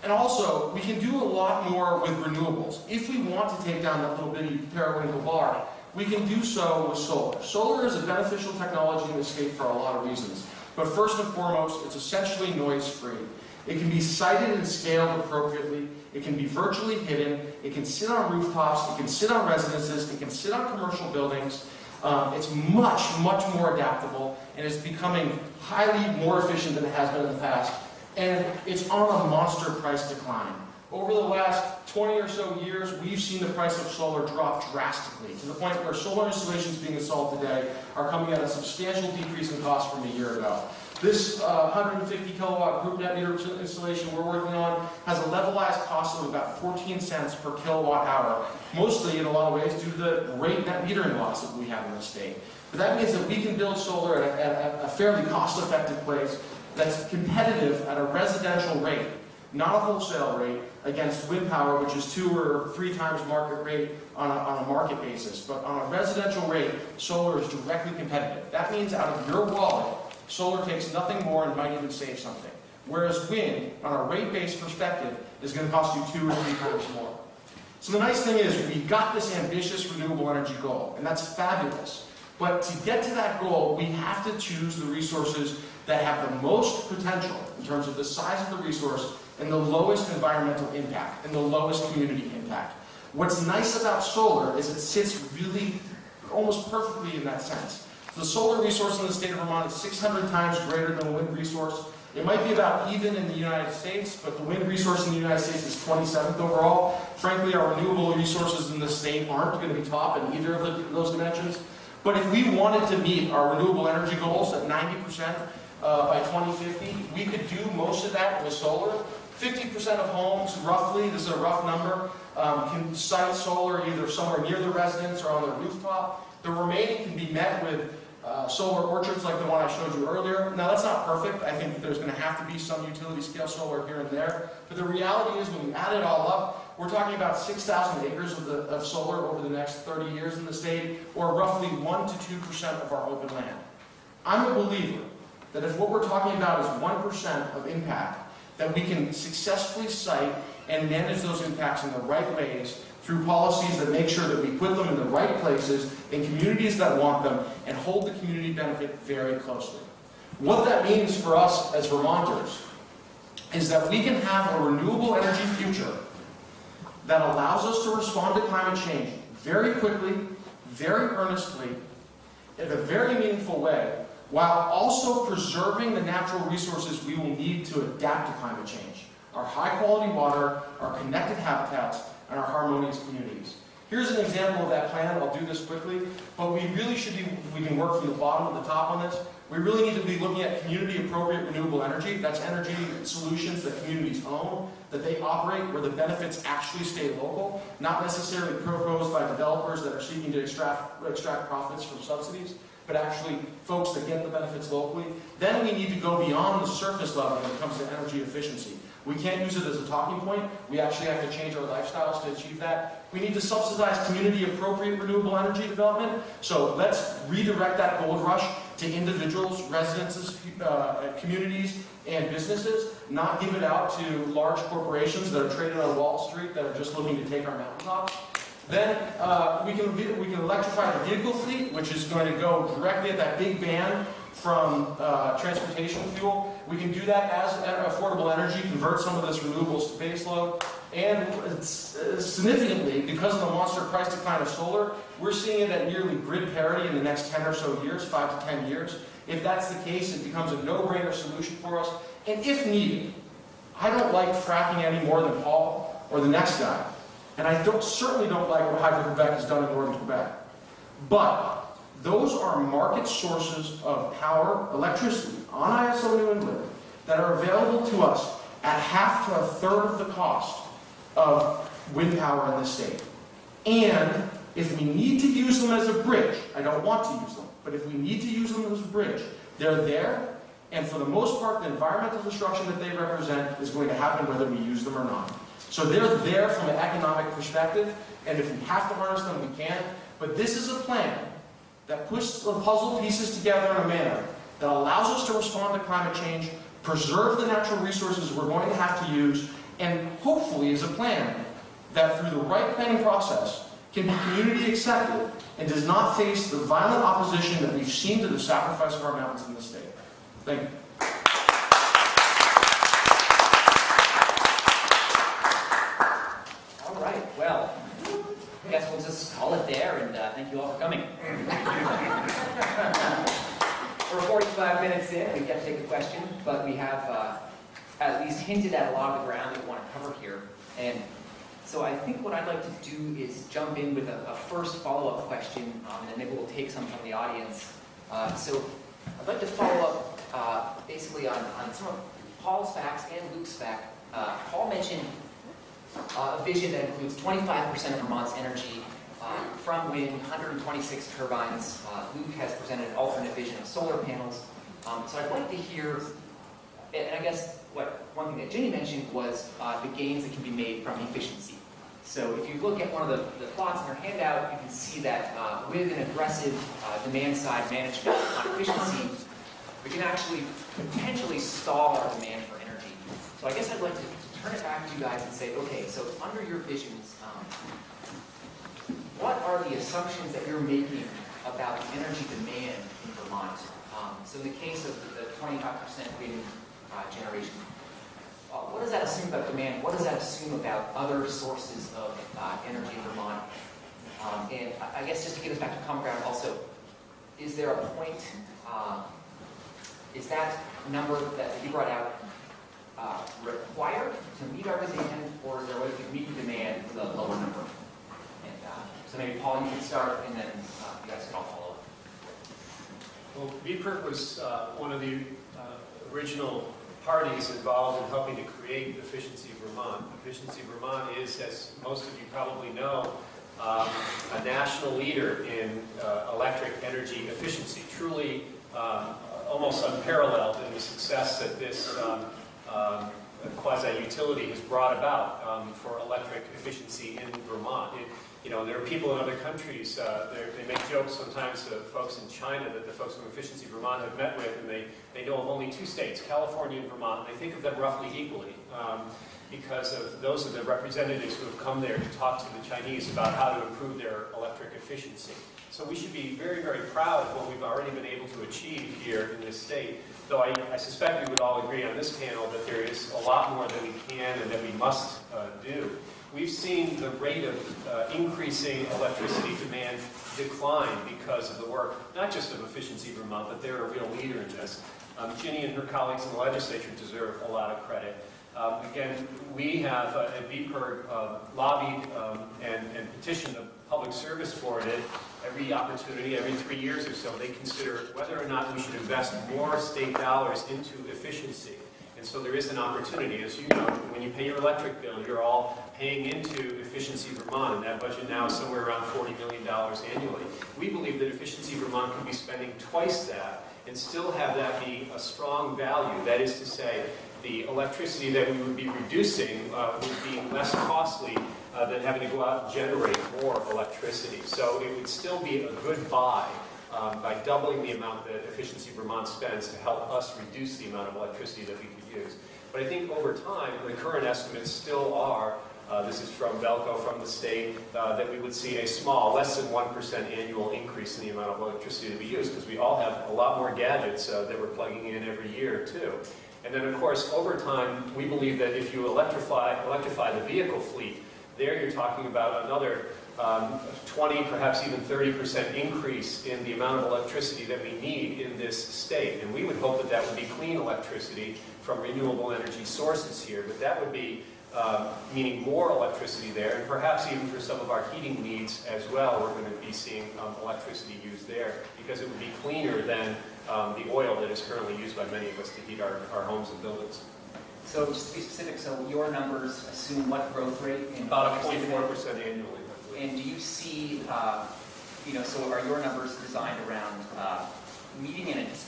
and also, we can do a lot more with renewables. If we want to take down that little bitty Periwinkle bar, we can do so with solar. Solar is a beneficial technology in the state for a lot of reasons. But first and foremost, it's essentially noise-free. It can be sited and scaled appropriately. It can be virtually hidden. It can sit on rooftops. It can sit on residences. It can sit on commercial buildings. It's much, much more adaptable, and it's becoming highly more efficient than it has been in the past. And it's on a monster price decline. Over the last 20 or so years, we've seen the price of solar drop drastically, to the point where solar installations being installed today are coming at a substantial decrease in cost from a year ago. This 150 kilowatt group net meter installation we're working on has a levelized cost of about 14 cents per kilowatt hour, mostly in a lot of ways due to the great net metering laws that we have in the state. But that means that we can build solar at a fairly cost-effective place that's competitive at a residential rate, not a wholesale rate, against wind power, which is 2 or 3 times market rate on a market basis. But on a residential rate, solar is directly competitive. That means out of your wallet, solar takes nothing more and might even save something. Whereas wind, on a rate-based perspective, is going to cost you 2 or 3 times more. So the nice thing is, we've got this ambitious renewable energy goal, and that's fabulous. But to get to that goal, we have to choose the resources that have the most potential in terms of the size of the resource and the lowest environmental impact and the lowest community impact. What's nice about solar is it sits really almost perfectly in that sense. The solar resource in the state of Vermont is 600 times greater than the wind resource. It might be about even in the United States, but the wind resource in the United States is 27th overall. Frankly, our renewable resources in the state aren't going to be top in either of those dimensions. But if we wanted to meet our renewable energy goals at 90% by 2050, we could do most of that with solar. 50% of homes, roughly, this is a rough number, can site solar either somewhere near the residence or on their rooftop. The remaining can be met with solar orchards like the one I showed you earlier. Now, that's not perfect. I think that there's going to have to be some utility scale solar here and there. But the reality is, when we add it all up, we're talking about 6,000 acres of solar over the next 30 years in the state, or roughly 1 to 2% of our open land. I'm a believer that if what we're talking about is 1% of impact, that we can successfully site and manage those impacts in the right ways through policies that make sure that we put them in the right places, in communities that want them, and hold the community benefit very closely. What that means for us as Vermonters is that we can have a renewable energy future that allows us to respond to climate change very quickly, very earnestly, in a very meaningful way, while also preserving the natural resources we will need to adapt to climate change. Our high-quality water, our connected habitats, and our harmonious communities. Here's an example of that plan. I'll do this quickly, but we really should be, we can work from the bottom to the top on this. We really need to be looking at community-appropriate renewable energy. That's energy solutions that communities own, that they operate, where the benefits actually stay local, not necessarily proposed by developers that are seeking to extract profits from subsidies, but actually folks that get the benefits locally. Then we need to go beyond the surface level when it comes to energy efficiency. We can't use it as a talking point. We actually have to change our lifestyles to achieve that. We need to subsidize community-appropriate renewable energy development. So let's redirect that gold rush to individuals, residences, communities, and businesses, not give it out to large corporations that are traded on Wall Street that are just looking to take our mountaintops. Then we can electrify the vehicle fleet, which is going to go directly at that big band from transportation fuel. We can do that as affordable energy, convert some of this renewables to baseload. And significantly, because of the monster price decline of solar, we're seeing it at nearly grid parity in the next 10 or so years, 5 to 10 years. If that's the case, it becomes a no-brainer solution for us. And if needed, I don't like fracking any more than Paul or the next guy. And I certainly don't like what Hydro-Quebec has done in northern Quebec. But those are market sources of power, electricity, on ISO New England, that are available to us at half to a third of the cost of wind power in this state. And if we need to use them as a bridge, I don't want to use them, but if we need to use them as a bridge, they're there, and for the most part, the environmental destruction that they represent is going to happen whether we use them or not. So they're there from an economic perspective, and if we have to harness them, we can. But this is a plan that puts the puzzle pieces together in a manner that allows us to respond to climate change, preserve the natural resources we're going to have to use, and hopefully is a plan that through the right planning process can be community accepted and does not face the violent opposition that we've seen to the sacrifice of our mountains in this state. Thank you. All right, well, I guess we'll just call it there, and thank you all for coming. We're 45 minutes in, we can't take a question, but we have at least hinted at a lot of the ground that we want to cover here. And so I think what I'd like to do is jump in with a first follow-up question, and then maybe we'll take some from the audience. So I'd like to follow up basically on some of Paul's facts and Luke's fact. Paul mentioned a vision that includes 25% of Vermont's energy from wind, 126 turbines. Luke has presented an alternate vision of solar panels. So I'd like to hear, and I guess one thing that Ginny mentioned was the gains that can be made from efficiency. So if you look at one of the plots in your handout, you can see that with an aggressive demand-side management on efficiency, we can actually potentially stall our demand for energy. So I guess I'd like to turn it back to you guys and say, okay, so under your visions, what are the assumptions that you're making about the energy demand in Vermont? So in the case of the 25% wind generation, what does that assume about demand? What does that assume about other sources of energy in Vermont? And I guess just to get us back to common ground also, is there a point, is that number that you brought out required to meet our demand, or is there a way to meet the demand with a lower number? And so maybe Paul, you can start, and then you guys can all follow up. Well, VPIRG was one of the original parties involved in helping to create Efficiency Vermont. Efficiency Vermont is, as most of you probably know, a national leader in electric energy efficiency, truly almost unparalleled in the success that this quasi-utility has brought about for electric efficiency in Vermont. There are people in other countries, they make jokes sometimes to folks in China that the folks from Efficiency Vermont have met with, and they know of only 2 states, California and Vermont, and they think of them roughly equally because of those are the representatives who have come there to talk to the Chinese about how to improve their electric efficiency. So we should be very, very proud of what we've already been able to achieve here in this state, though I suspect we would all agree on this panel that there is a lot more that we can and that we must do. We've seen the rate of increasing electricity demand decline because of the work, not just of Efficiency Vermont, but they're a real leader in this. Ginny and her colleagues in the legislature deserve a lot of credit. Again, we have at VPIRG lobbied and petitioned Public Service Board, every opportunity, every 3 years or so, they consider whether or not we should invest more state dollars into efficiency. And so there is an opportunity. As you know, when you pay your electric bill, you're all paying into Efficiency Vermont, and that budget now is somewhere around $40 million annually. We believe that Efficiency Vermont can be spending twice that and still have that be a strong value. That is to say, the electricity that we would be reducing would be less costly than having to go out and generate more electricity. So it would still be a good buy by doubling the amount that Efficiency Vermont spends to help us reduce the amount of electricity that we could use. But I think over time, the current estimates still are, this is from Velco, from the state, that we would see a small, less than 1% annual increase in the amount of electricity that we use, because we all have a lot more gadgets that we're plugging in every year, too. And then, of course, over time, we believe that if you electrify the vehicle fleet, there you're talking about another 20, perhaps even 30% increase in the amount of electricity that we need in this state. And we would hope that that would be clean electricity from renewable energy sources here, but that would be meaning more electricity there, and perhaps even for some of our heating needs as well, we're going to be seeing electricity used there, because it would be cleaner than the oil that is currently used by many of us to heat our homes and buildings. So just to be specific, so your numbers assume what growth rate? About 0.4% annually. And do you see, so are your numbers designed around meeting in it? Is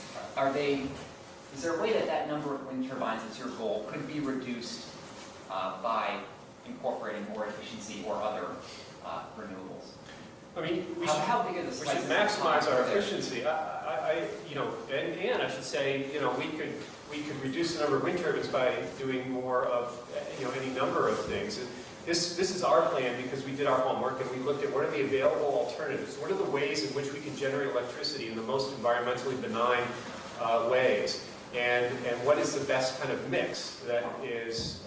there a way that number of wind turbines that's your goal could be reduced by incorporating more efficiency or other renewables? I mean, how big are the we should slices of maximize time our there? efficiency. And I should say, we could reduce the number of wind turbines by doing more of, any number of things. And this is our plan because we did our homework and we looked at what are the available alternatives. What are the ways in which we can generate electricity in the most environmentally benign ways? And what is the best kind of mix that is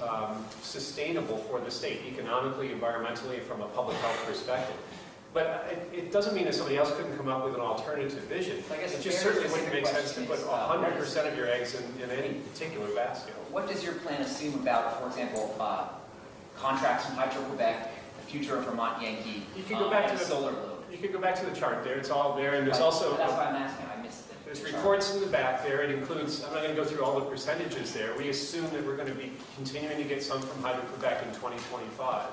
sustainable for the state, economically, environmentally, and from a public health perspective. But it doesn't mean that somebody else couldn't come up with an alternative vision. I guess it just certainly wouldn't make sense to put 100% of your eggs in any particular basket. What does your plan assume about, for example, contracts from Hydro-Quebec, the future of Vermont Yankee, You can go back to the solar load? You can go back to the chart there. It's all there, and there's also That's why I'm asking. I missed it. there's reports in the back there. It includes. I'm not going to go through all the percentages there. We assume that we're going to be continuing to get some from Hydro-Quebec in 2025.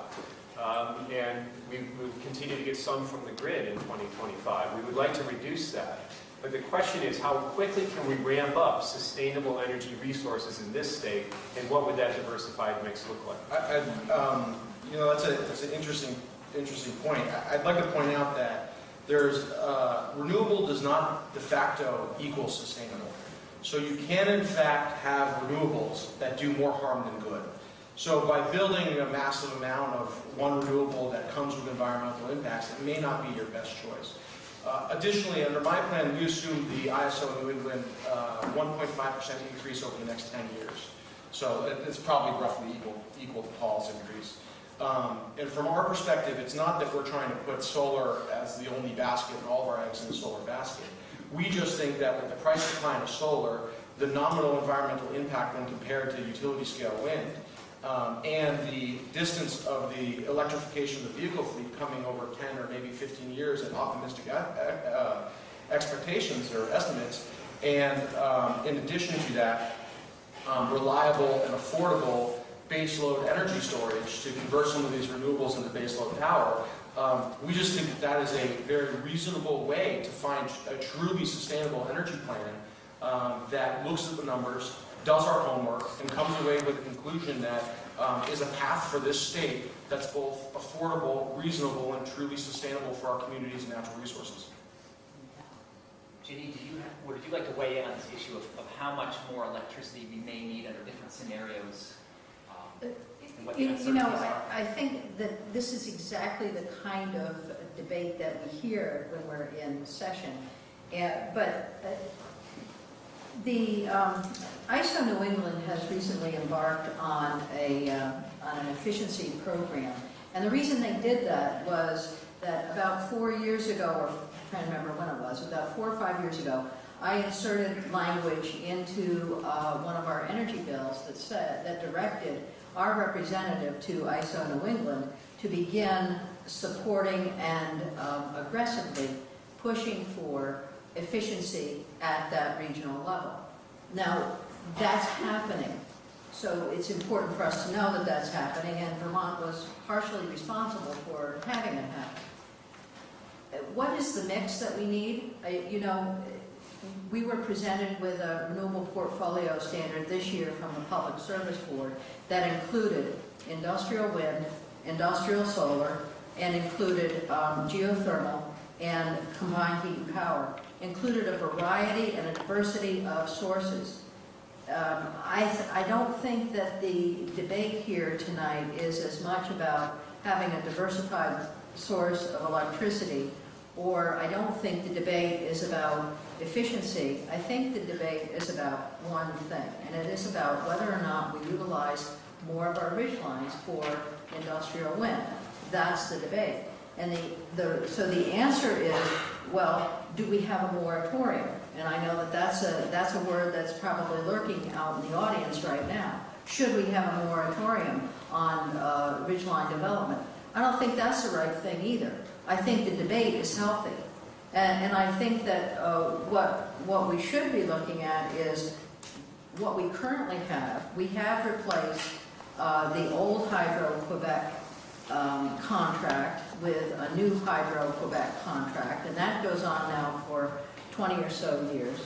And we will continue to get some from the grid in 2025. We would like to reduce that. But the question is, how quickly can we ramp up sustainable energy resources in this state, and what would that diversified mix look like? That's an interesting point. I'd like to point out that there's renewable does not de facto equal sustainable. So you can in fact have renewables that do more harm than good. So by building a massive amount of one renewable that comes with environmental impacts, it may not be your best choice. Additionally, under my plan, we assume the ISO New England 1.5% increase over the next 10 years. So it's probably roughly equal to Paul's increase. And from our perspective, it's not that we're trying to put solar as the only basket and all of our eggs in the solar basket. We just think that with the price decline of solar, the nominal environmental impact when compared to utility scale wind, and the distance of the electrification of the vehicle fleet coming over 10 or maybe 15 years at optimistic expectations or estimates, and in addition to that, reliable and affordable baseload energy storage to convert some of these renewables into baseload power. We just think that that is a very reasonable way to find a truly sustainable energy plan that looks at the numbers, does our homework, and comes away with a conclusion that is a path for this state that's both affordable, reasonable, and truly sustainable for our communities and natural resources. Ginny, would you like to weigh in on this issue of how much more electricity we may need under different scenarios? And what the uncertainties are? I think that this is exactly the kind of debate that we hear when we're in session. The ISO New England has recently embarked on an efficiency program, and the reason they did that was that about 4 years ago, or I'm trying to remember when it was, about 4 or 5 years ago, I inserted language into one of our energy bills that directed our representative to ISO New England to begin supporting and aggressively pushing for efficiency at that regional level. Now, that's happening. So it's important for us to know that that's happening, and Vermont was partially responsible for having it happen. What is the mix that we need? You know, we were presented with a renewable portfolio standard this year from the Public Service Board that included industrial wind, industrial solar, and included geothermal and combined heat and power, included a variety and a diversity of sources. I don't think that the debate here tonight is as much about having a diversified source of electricity, or I don't think the debate is about efficiency. I think the debate is about one thing, and it is about whether or not we utilize more of our ridgelines for industrial wind. That's the debate. And so the answer is, well, do we have a moratorium? And I know that that's a word that's probably lurking out in the audience right now. Should we have a moratorium on ridgeline development? I don't think that's the right thing either. I think the debate is healthy. And I think that what we should be looking at is what we currently have. We have replaced the old Hydro-Quebec contract with a new Hydro-Quebec contract, and that goes on now for 20 or so years.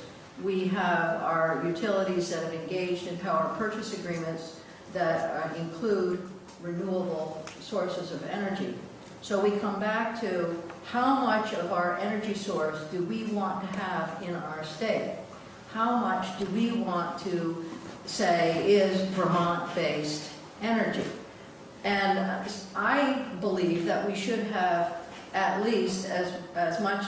We have our utilities that have engaged in power purchase agreements that include renewable sources of energy. So we come back to how much of our energy source do we want to have in our state? How much do we want to say is Vermont-based energy? And I believe that we should have at least as much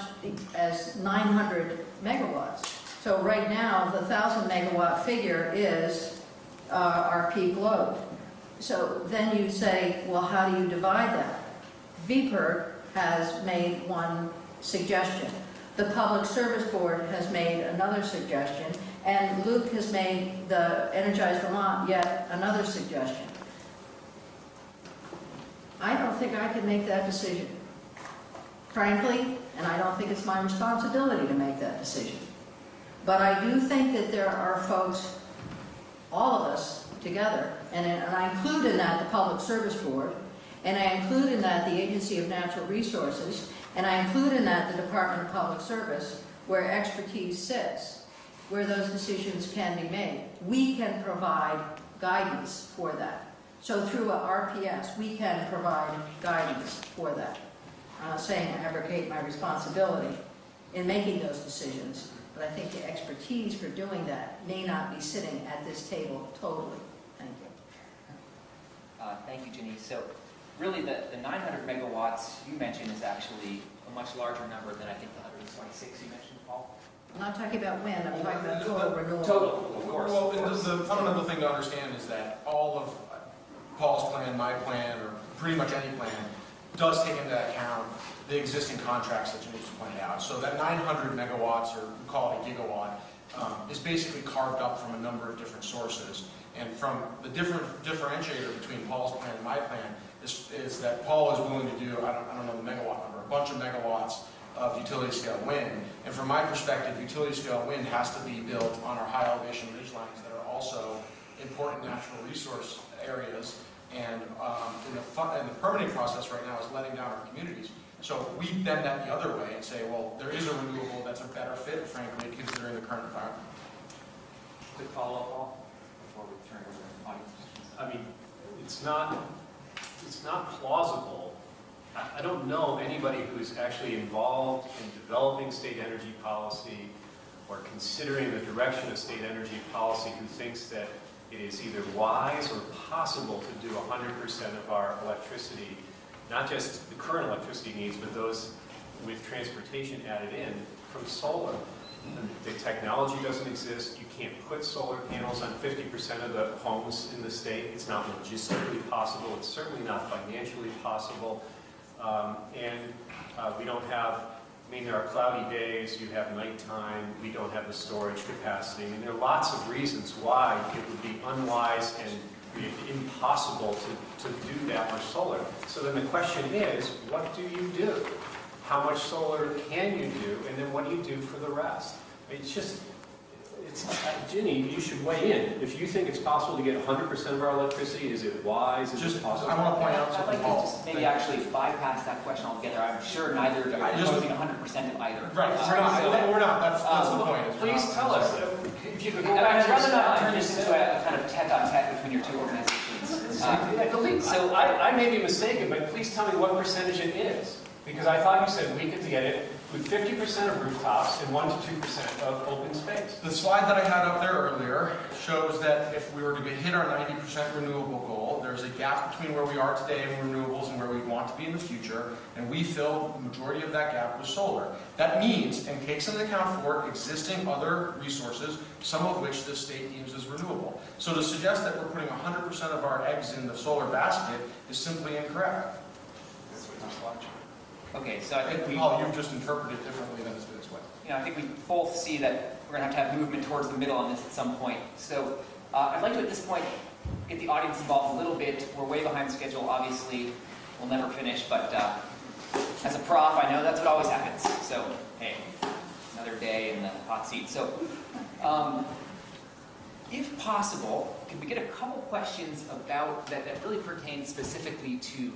as 900 megawatts. So right now, the 1,000 megawatt figure is our peak load. So then you say, well, how do you divide that? VPIRG has made one suggestion. The Public Service Board has made another suggestion, and Luke has made the Energize Vermont yet another suggestion. I don't think I can make that decision, frankly, and I don't think it's my responsibility to make that decision. But I do think that there are folks, all of us together, and I include in that the Public Service Board, and I include in that the Agency of Natural Resources, and I include in that the Department of Public Service, where expertise sits, where those decisions can be made. We can provide guidance for that. So through a RPS, we can provide guidance for that. I'm not saying I abrogate my responsibility in making those decisions, but I think the expertise for doing that may not be sitting at this table totally. Thank you. Thank you, Ginny. So really the 900 megawatts you mentioned is actually a much larger number than I think the 126 you mentioned, Paul. I'm not talking about wind, I'm talking about total renewable. Total, of course. Well, the fundamental thing to understand is that all of Paul's plan, my plan, or pretty much any plan, does take into account the existing contracts that Janice pointed out. So that 900 megawatts, or we call it a gigawatt, is basically carved up from a number of different sources. And from the differentiator between Paul's plan and my plan is that Paul is willing to do, I don't know the megawatt number, a bunch of megawatts of utility scale wind. And from my perspective, utility scale wind has to be built on our high elevation ridgelines that are also important natural resource areas. And in the permitting process right now is letting down our communities. So we bend that the other way and say, well, there is a renewable that's a better fit, frankly, considering the current environment. Quick follow-up, Paul, before we turn over to audience questions. I mean, it's not plausible. I don't know anybody who's actually involved in developing state energy policy or considering the direction of state energy policy who thinks that it is either wise or possible to do 100% of our electricity, not just the current electricity needs, but those with transportation added in from solar. The technology doesn't exist. You can't put solar panels on 50% of the homes in the state. It's not logistically possible. It's certainly not financially possible. We don't have, I mean, there are cloudy days, you have nighttime, we don't have the storage capacity. I mean, there are lots of reasons why it would be unwise and be impossible to do that much solar. So then the question is, what do you do? How much solar can you do? And then what do you do for the rest? It's just, Ginny, you should weigh in. If you think it's possible to get 100% of our electricity, is it wise? Is it possible? I want to point out I'd something, like to Paul. just maybe actually bypass that question altogether. I'm sure neither are proposing 100% of either. Right, we're not, that's the point. is we're Please not- tell us, if you could go I'd back to your rather not turn slides. this into a kind of tete-a-tete between your two organizations. So I may be mistaken, but please tell me what percentage it is. Because I thought you said we could get it with 50% of rooftops and 1 to 2% of open space. The slide that I had up there earlier shows that if we were to hit our 90% renewable goal, there's a gap between where we are today in renewables and where we want to be in the future, and we fill the majority of that gap with solar. That means, and takes into account for existing other resources, some of which the state deems as renewable. So to suggest that we're putting 100% of our eggs in the solar basket is simply incorrect. That's what this slide shows. Okay, so I think we, Paul, you've just interpreted it differently than it's been explained. I think we both see that we're going to have movement towards the middle on this at some point. So I'd like to, at this point, get the audience involved a little bit. We're way behind schedule, obviously. We'll never finish, but as a prof, I know that's what always happens. So, hey, another day in the hot seat. So, if possible, could we get a couple questions about that really pertain specifically to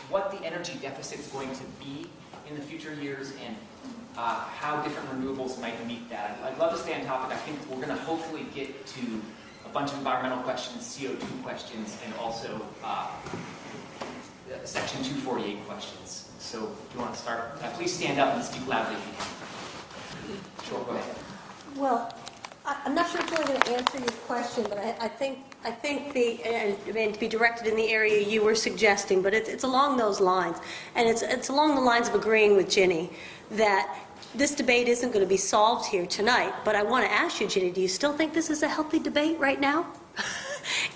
what the energy deficit is going to be in the future years and how different renewables might meet that. I'd love to stay on topic. I think we're going to hopefully get to a bunch of environmental questions, CO2 questions, and also Section 248 questions. So do you want to start? Please stand up and speak loudly if you can. Sure, go ahead. Well, I'm not sure it's really going to answer your question, but I think to be directed in the area you were suggesting, but it's along those lines. And it's along the lines of agreeing with Ginny that this debate isn't going to be solved here tonight. But I want to ask you, Ginny, do you still think this is a healthy debate right now?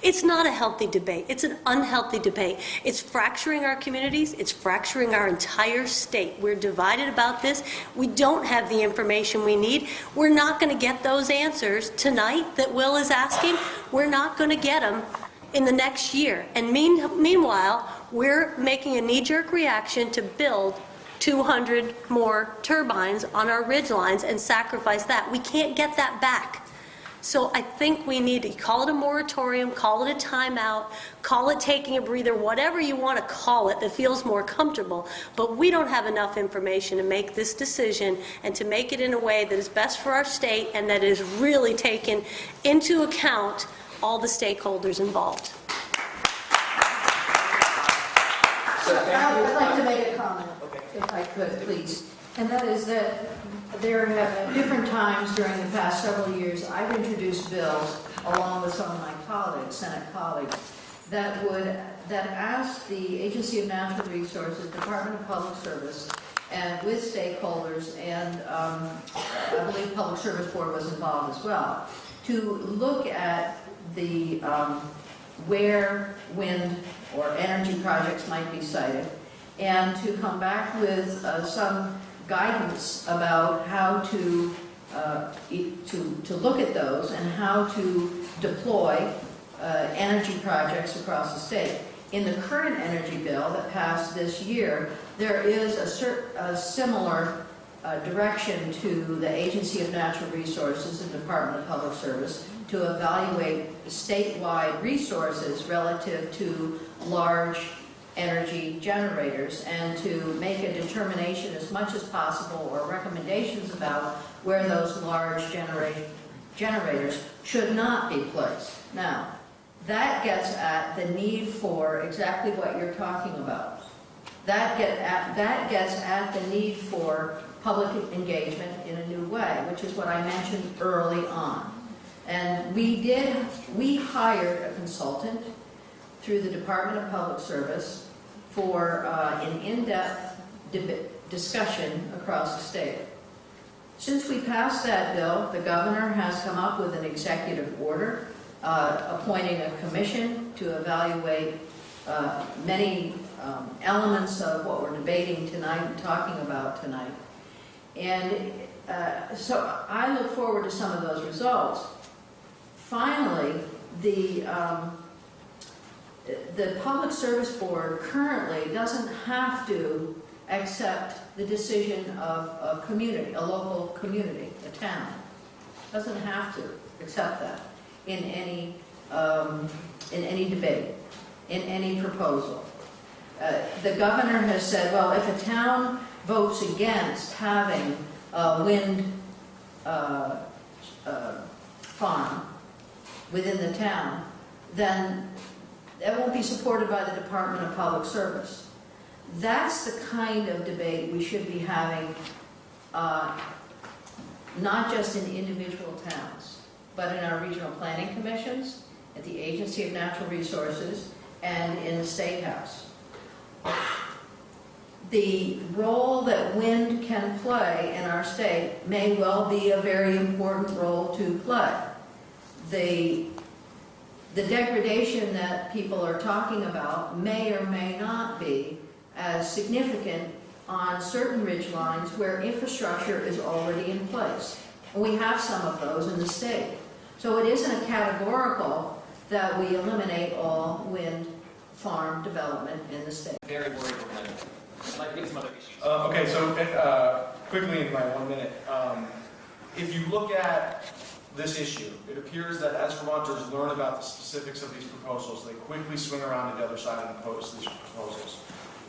It's not a healthy debate. It's an unhealthy debate. It's fracturing our communities. It's fracturing our entire state. We're divided about this. We don't have the information we need. We're not going to get those answers tonight that Will is asking. We're not going to get them in the next year. And meanwhile, we're making a knee-jerk reaction to build 200 more turbines on our ridge lines and sacrifice that. We can't get that back. So I think we need to call it a moratorium, call it a timeout, call it taking a breather, whatever you want to call it that feels more comfortable. But we don't have enough information to make this decision and to make it in a way that is best for our state and that is really taken into account all the stakeholders involved. I'd like to make a comment, if I could, please. And that is that there have at different times during the past several years, I've introduced bills, along with some of my colleagues, Senate colleagues, that ask the Agency of Natural Resources, Department of Public Service, and with stakeholders, and I believe Public Service Board was involved as well, to look at the where wind or energy projects might be sited, and to come back with some guidance about how to look at those and how to deploy energy projects across the state. In the current energy bill that passed this year, there is a similar direction to the Agency of Natural Resources and Department of Public Service to evaluate statewide resources relative to large energy generators and to make a determination as much as possible or recommendations about where those large generators should not be placed. Now, that gets at the need for exactly what you're talking about. That gets at the need for public engagement in a new way, which is what I mentioned early on. And we hired a consultant through the Department of Public Service for an in-depth discussion across the state. Since we passed that bill, the governor has come up with an executive order appointing a commission to evaluate many elements of what we're debating tonight and talking about tonight. And so I look forward to some of those results. Finally, the Public Service Board currently doesn't have to accept the decision of a community, a local community, a town. Doesn't have to accept that in any debate, in any proposal. The governor has said, well, if a town votes against having a wind farm within the town, then that won't be supported by the Department of Public Service. That's the kind of debate we should be having, not just in individual towns, but in our regional planning commissions, at the Agency of Natural Resources, and in the State House. The role that wind can play in our state may well be a very important role to play. The degradation that people are talking about may or may not be as significant on certain ridge lines where infrastructure is already in place. And we have some of those in the state. So it isn't a categorical that we eliminate all wind farm development in the state. Very worried we're going to, I'd like to get some other issues. Okay, so quickly in my 1 minute, if you look at this issue, it appears that as Vermonters learn about the specifics of these proposals, they quickly swing around to the other side and oppose these proposals.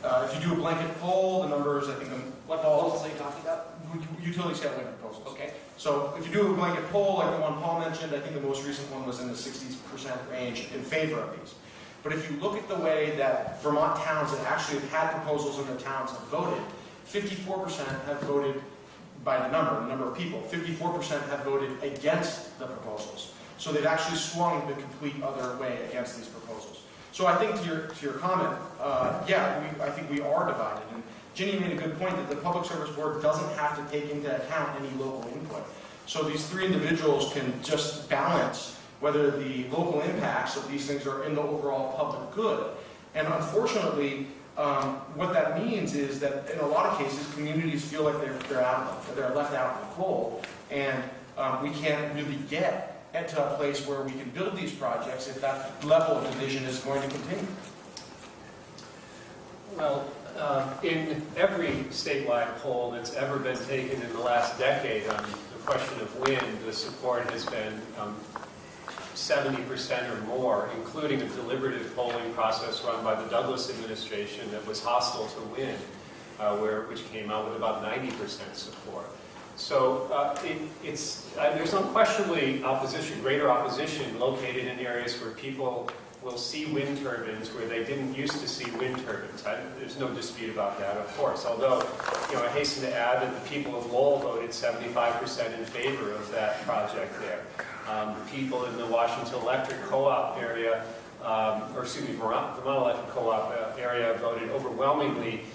If you do a blanket poll, the numbers, I think, What proposals are you talking about? utility scale wind proposals. Okay. So if you do a blanket poll, like the one Paul mentioned, I think the most recent one was in the 60% range in favor of these. But if you look at the way that Vermont towns that actually have had proposals in their towns have voted, 54% have voted by the number of people. 54% have voted against the proposals. So they've actually swung the complete other way against these proposals. So I think to your comment, I think we are divided. And Ginny made a good point that the Public Service Board doesn't have to take into account any local input. So these three individuals can just balance whether the local impacts of these things are in the overall public good. And unfortunately, what that means is that in a lot of cases, communities feel like they're left out in the cold, and we can't really get to a place where we can build these projects if that level of division is going to continue. Well, in every statewide poll that's ever been taken in the last decade on the question of wind, the support has been 70% or more, including a deliberative polling process run by the Douglas administration that was hostile to wind, which came out with about 90% support. So there's unquestionably greater opposition located in areas where people will see wind turbines where they didn't used to see wind turbines. There's no dispute about that, of course. Although, I hasten to add that the people of Lowell voted 75% in favor of that project there. The people in the Washington Electric Co-op area, Vermont Electric Co-op area voted overwhelmingly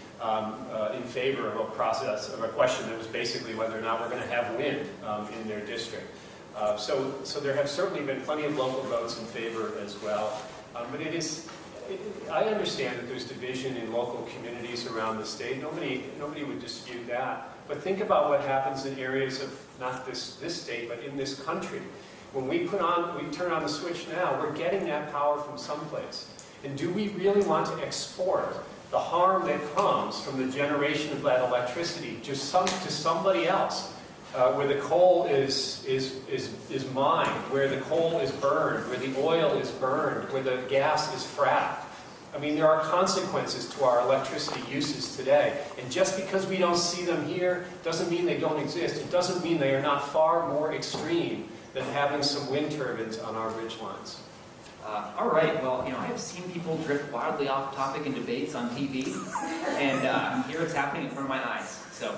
in favor of a question that was basically whether or not we're going to have wind in their district. So there have certainly been plenty of local votes in favor as well. But I understand that there's division in local communities around the state. Nobody would dispute that. But think about what happens in areas of not this state, but in this country. When we turn on the switch now, we're getting that power from someplace. And do we really want to export the harm that comes from the generation of that electricity to somebody else, where the coal is mined, where the coal is burned, where the oil is burned, where the gas is fracked? I mean, there are consequences to our electricity uses today. And just because we don't see them here doesn't mean they don't exist. It doesn't mean they are not far more extreme than having some wind turbines on our ridge lines. All right, well, I have seen people drift wildly off topic in debates on TV, and here it's happening in front of my eyes. So,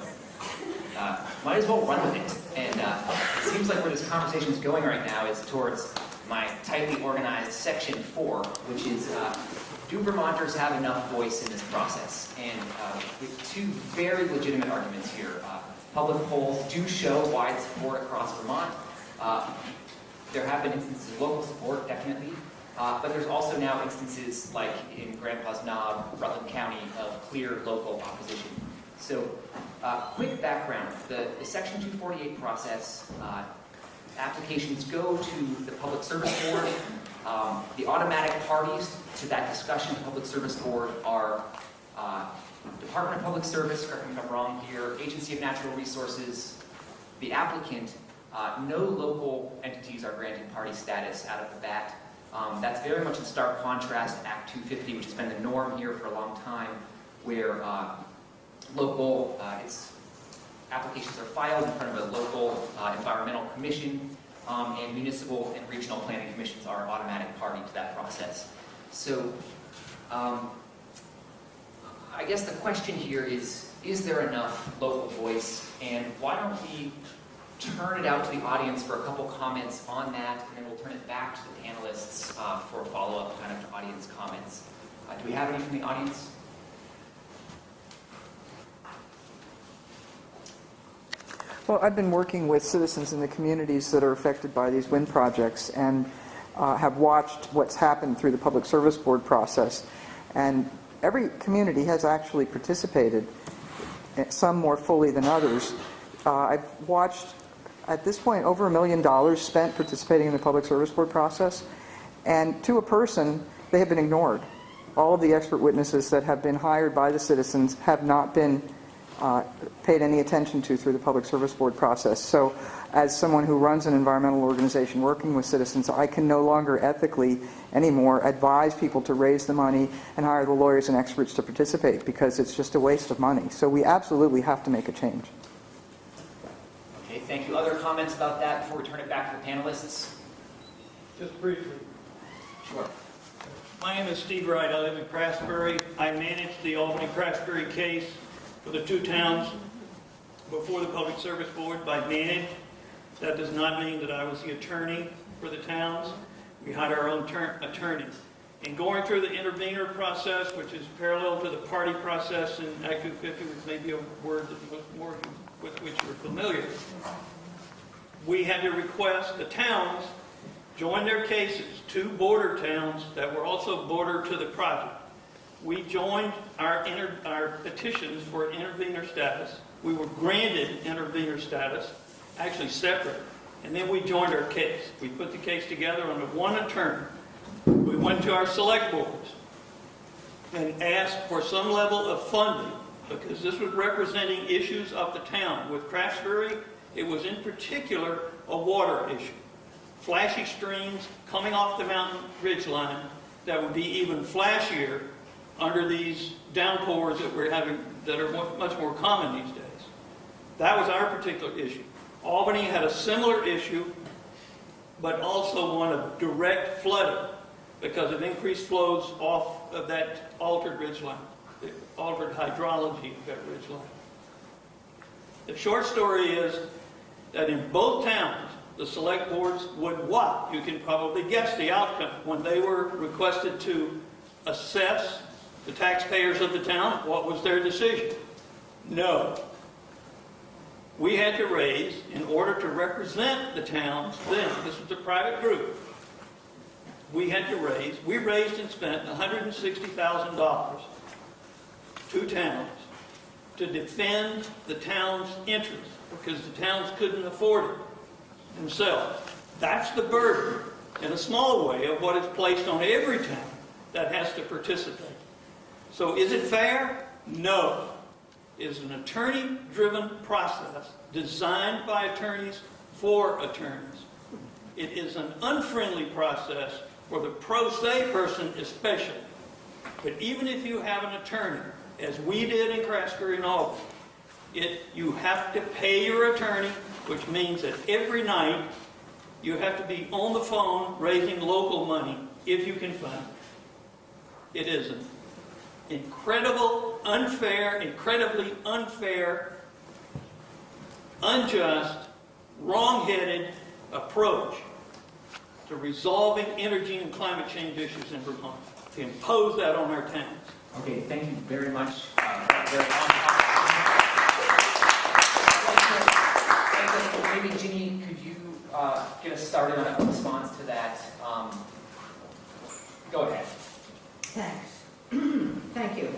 might as well run with it. And it seems like where this conversation is going right now is towards my tightly organized section 4, which is, do Vermonters have enough voice in this process? And with two very legitimate arguments here. Public polls do show wide support across Vermont. There have been instances of local support, definitely, but there's also now instances like in Grandpa's Knob, Rutland County, of clear local opposition. So, quick background. The Section 248 process, applications go to the Public Service Board. The automatic parties to that discussion, the Public Service Board, are Department of Public Service, correct me if I'm wrong here, Agency of Natural Resources, the applicant. No local entities are granting party status out of the bat. That's very much in stark contrast to Act 250, which has been the norm here for a long time, where local applications are filed in front of a local environmental commission, and municipal and regional planning commissions are automatic party to that process. So I guess the question here is there enough local voice, and why don't we turn it out to the audience for a couple comments on that, and then we'll turn it back to the panelists for a follow-up kind of audience comments. Do we have any from the audience? Well, I've been working with citizens in the communities that are affected by these wind projects and have watched what's happened through the Public Service Board process. And every community has actually participated, some more fully than others. I've watched, at this point, over $1 million spent participating in the Public Service Board process. And to a person, they have been ignored. All of the expert witnesses that have been hired by the citizens have not been paid any attention to through the Public Service Board process. So as someone who runs an environmental organization working with citizens, I can no longer ethically anymore advise people to raise the money and hire the lawyers and experts to participate, because it's just a waste of money. So we absolutely have to make a change. Okay, thank you. Other comments about that before we turn it back to the panelists? Just briefly. Sure. My name is Steve Wright. I live in Craftsbury. I manage the Albany-Craftsbury case for the two towns before the Public Service Board. By manage, that does not mean that I was the attorney for the towns. We hired our own attorneys. In going through the intervener process, which is parallel to the party process in Act 250, which may be a word that more with which you're familiar, we had to request the towns join their cases, two border towns that were also border to the project. We joined our petitions for intervener status. We were granted intervener status, actually separate, and then we joined our case. We put the case together under one attorney. We went to our select boards and asked for some level of funding, because this was representing issues of the town. With Craftsbury, it was in particular a water issue. Flashy streams coming off the mountain ridgeline that would be even flashier under these downpours that we're having, that are much more common these days. That was our particular issue. Albany had a similar issue, but also one of direct flooding because of increased flows off of that altered ridgeline, the altered hydrology of that ridgeline. The short story is that in both towns, the select boards would what? You can probably guess the outcome. When they were requested to assess the taxpayers of the town, what was their decision? No. We had to raise, in order to represent the towns then, this was a private group, we raised and spent $160,000, two towns, to defend the town's interests, because the towns couldn't afford it themselves. That's the burden, in a small way, of what is placed on every town that has to participate. So is it fair? No. It is an attorney-driven process designed by attorneys for attorneys. It is an unfriendly process for the pro se person especially. But even if you have an attorney, as we did in Craftsbury and Albany, you have to pay your attorney, which means that every night you have to be on the phone raising local money if you can find it. It is an incredibly unfair, unjust, wrong-headed approach to resolving energy and climate change issues in Vermont, to impose that on our towns. Okay, thank you very much. Maybe Ginny, could you get us started on a response to that? Go ahead. Thanks. Thank you.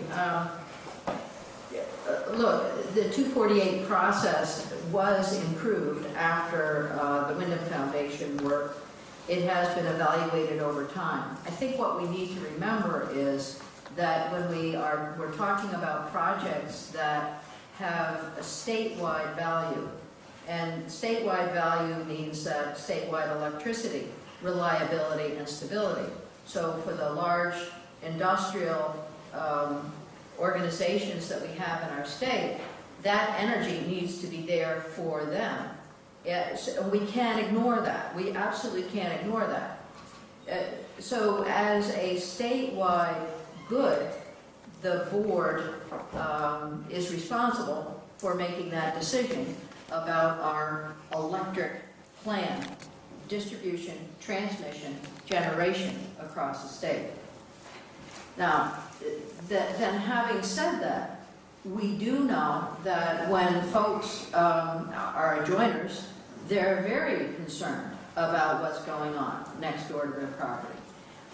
Look, the 248 process was improved after the Wyndham Foundation work it has been evaluated over time. I think what we need to remember is that when we're talking about projects that have a statewide value, and statewide value means that statewide electricity, reliability, and stability. So for the large industrial organizations that we have in our state, that energy needs to be there for them. We can't ignore that. We absolutely can't ignore that. So as a statewide good, the board is responsible for making that decision about our electric plan, distribution, transmission, generation across the state. Now, then having said that, we do know that when folks are adjoiners, they're very concerned about what's going on next door to their property.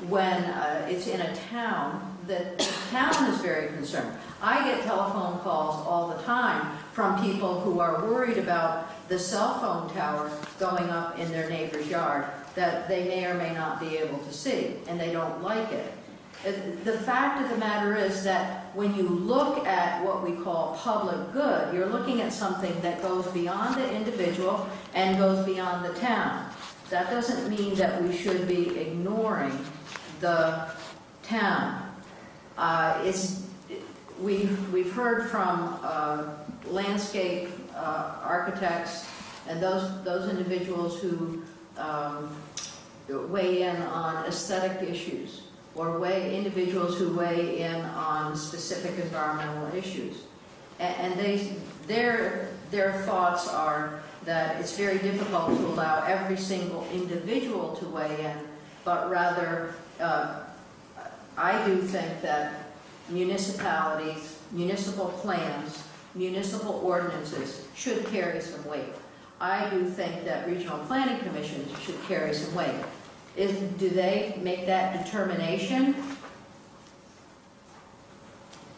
When it's in a town, the town is very concerned. I get telephone calls all the time from people who are worried about the cell phone tower going up in their neighbor's yard that they may or may not be able to see, and they don't like it. The fact of the matter is that when you look at what we call public good, you're looking at something that goes beyond the individual and goes beyond the town. That doesn't mean that we should be ignoring the town. We've heard from landscape architects and those individuals who weigh in on aesthetic issues, or individuals who weigh in on specific environmental issues. And their thoughts are that it's very difficult to allow every single individual to weigh in, but rather, I do think that municipalities, municipal plans, municipal ordinances should carry some weight. I do think that regional planning commissions should carry some weight. Do they make that determination?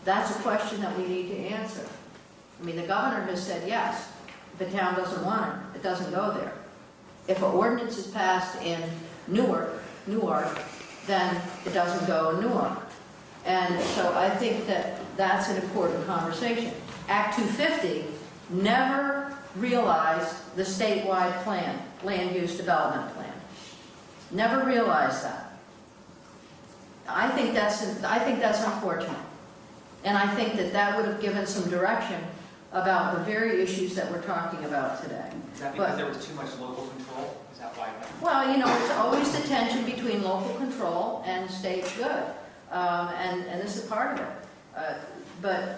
That's a question that we need to answer. I mean, the governor has said yes. If the town doesn't want it, it doesn't go there. If an ordinance is passed in Newark, then it doesn't go in Newark. And so I think that that's an important conversation. Act 250 never realized the statewide plan, land use development plan. Never realized that. I think that's unfortunate. And I think that would have given some direction about the very issues that we're talking about today. Is that because there was too much local control? Is that why? Well, you know, it's always the tension between local control and state good. And this is part of it. But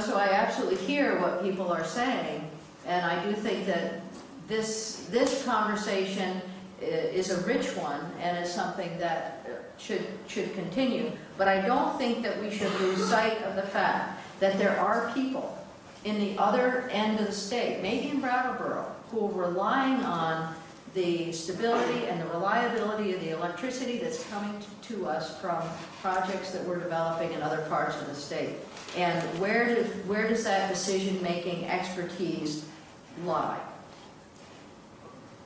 so I absolutely hear what people are saying, and I do think that this conversation is a rich one, and is something that should continue. But I don't think that we should lose sight of the fact that there are people in the other end of the state, maybe in Brattleboro, who are relying on the stability and the reliability of the electricity that's coming to us from projects that we're developing in other parts of the state. And where does that decision-making expertise lie?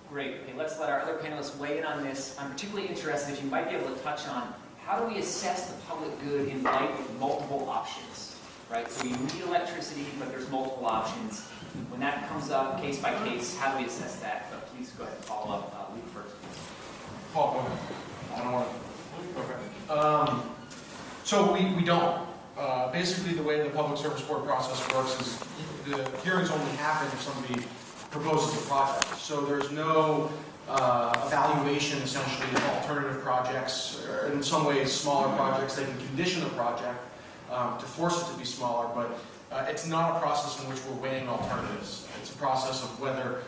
Great. Okay, let's let our other panelists weigh in on this. I'm particularly interested if you might be able to touch on how do we assess the public good in light of multiple options, right? So you need electricity, but there's multiple options. When that comes up case by case, how do we assess that? But please go ahead and follow up. Luke first. Paul, go ahead. I don't want to. Okay. So we don't. Basically, the way the Public Service Board process works is the hearings only happen if somebody proposes a project. So there's no evaluation, essentially, of alternative projects, or in some ways smaller projects. They can condition a project to force it to be smaller, but it's not a process in which we're weighing alternatives. It's a process of whether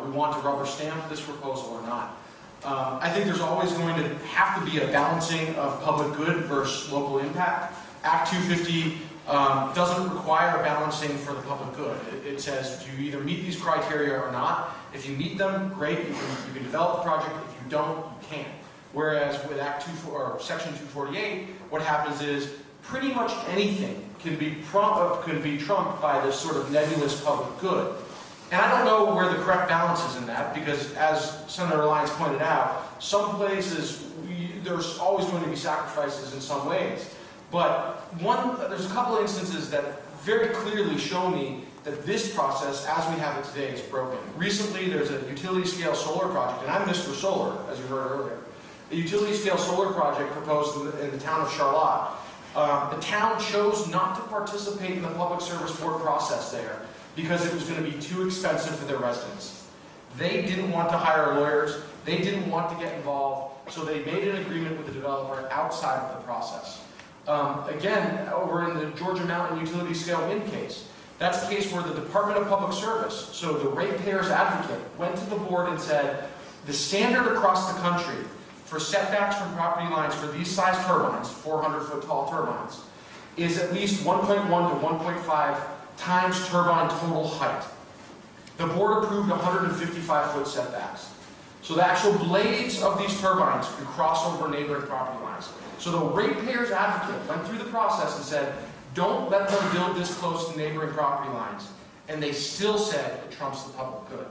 we want to rubber stamp this proposal or not. I think there's always going to have to be a balancing of public good versus local impact. Act 250 doesn't require balancing for the public good. It says you either meet these criteria or not. If you meet them, great, you can develop the project. If you don't, you can't. Whereas with Section 248, what happens is pretty much anything can be trumped by this sort of nebulous public good. And I don't know where the correct balance is in that, because as Senator Lyons pointed out, some places, there's always going to be sacrifices in some ways. But there's a couple of instances that very clearly show me that this process, as we have it today, is broken. Recently, there's a utility-scale solar project, and I'm Mr. Solar, as you heard earlier. A utility-scale solar project proposed in the town of Charlotte. The town chose not to participate in the Public Service Board process there because it was going to be too expensive for their residents. They didn't want to hire lawyers. They didn't want to get involved, so they made an agreement with the developer outside of the process. Again, over in the Georgia Mountain utility scale wind case, that's a case where the Department of Public Service, so the ratepayers advocate, went to the board and said, the standard across the country for setbacks from property lines for these size turbines, 400-foot tall turbines, is at least 1.1 to 1.5 times turbine total height. The board approved 155-foot setbacks. So the actual blades of these turbines can cross over neighboring property lines. So the ratepayers advocate went through the process and said, don't let them build this close to neighboring property lines. And they still said it trumps the public good.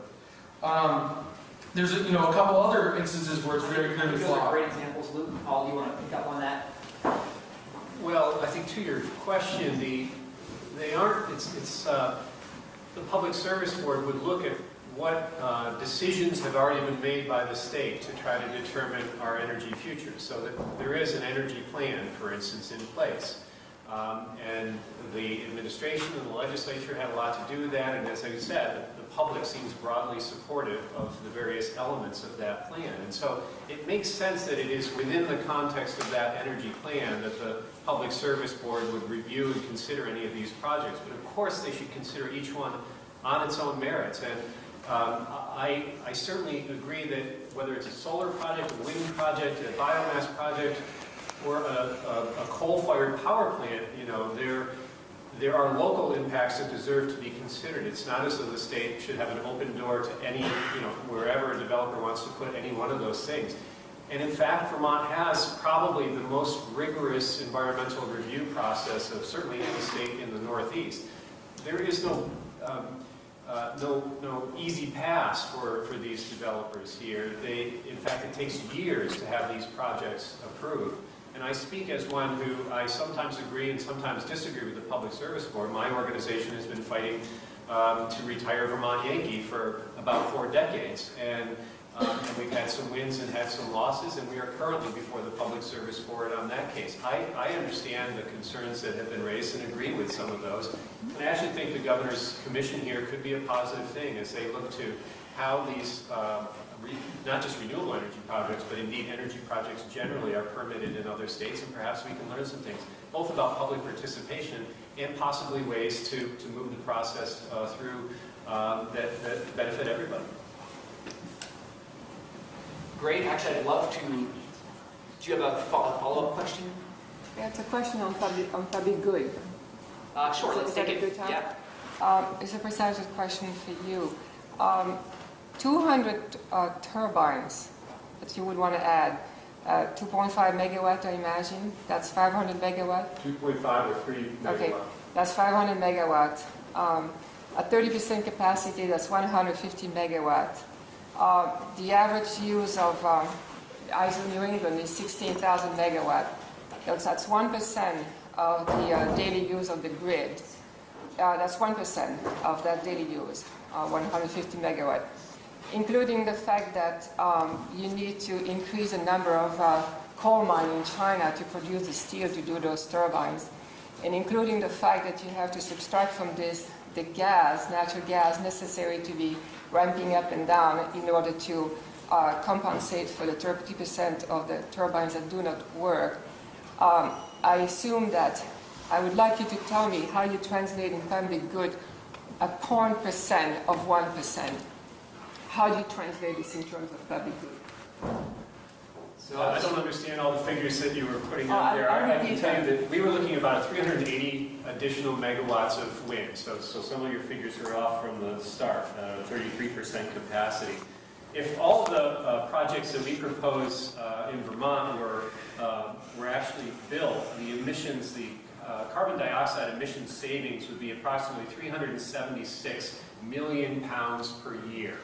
There's a couple other instances where it's very clearly Those are flawed. great examples. Luke, Paul, do you want to pick up on that? Well, I think to your question, the Public Service Board would look at what decisions have already been made by the state to try to determine our energy future. So that there is an energy plan, for instance, in place. And the administration and the legislature had a lot to do with that, and as I said, the public seems broadly supportive of the various elements of that plan. And so it makes sense that it is within the context of that energy plan that the Public Service Board would review and consider any of these projects. But of course they should consider each one on its own merits. And I certainly agree that whether it's a solar project, a wind project, a biomass project, or a coal-fired power plant, there are local impacts that deserve to be considered. It's not as though the state should have an open door to any, wherever a developer wants to put any one of those things. And in fact, Vermont has probably the most rigorous environmental review process of certainly any state in the Northeast. There is no easy pass for these developers here. In fact, it takes years to have these projects approved. And I speak as one who I sometimes agree and sometimes disagree with the Public Service Board. My organization has been fighting to retire Vermont Yankee for about 4 decades. And we've had some wins and had some losses, and we are currently before the Public Service Board on that case. I understand the concerns that have been raised and agree with some of those. And I actually think the Governor's Commission here could be a positive thing as they look to how these not just renewable energy projects, but indeed energy projects generally are permitted in other states, and perhaps we can learn some things, both about public participation and possibly ways to move the process through that benefit everybody. Great. Actually, I'd love to. Do you have a follow-up question? Yeah, it's a question on public good. Sure. Let's take it. Good time? Yeah. It's a precise question for you. 200 turbines that you would want to add, 2.5 megawatt, I imagine. That's 500 megawatt. 2.5 or 3 megawatt. Okay, that's 500 megawatt. At 30% capacity, that's 150 megawatt. The average use of ISO New England is 16,000 megawatt. That's 1% of the daily use of the grid. That's 1% of that daily use, 150 megawatt. Including the fact that you need to increase the number of coal mines in China to produce the steel to do those turbines, and including the fact that you have to subtract from this the gas, natural gas, necessary to be ramping up and down in order to compensate for the 30% of the turbines that do not work. I assume that I would like you to tell me how you translate in public good a 0.% of 1%. How do you translate this in terms of public good? So I don't understand all the figures that you were putting out there. I can tell you that we were looking at about 380 additional megawatts of wind. So some of your figures are off from the start, 33% capacity. If all of the projects that we propose in Vermont were actually built, the emissions, the carbon dioxide emission savings would be approximately 376 million pounds per year.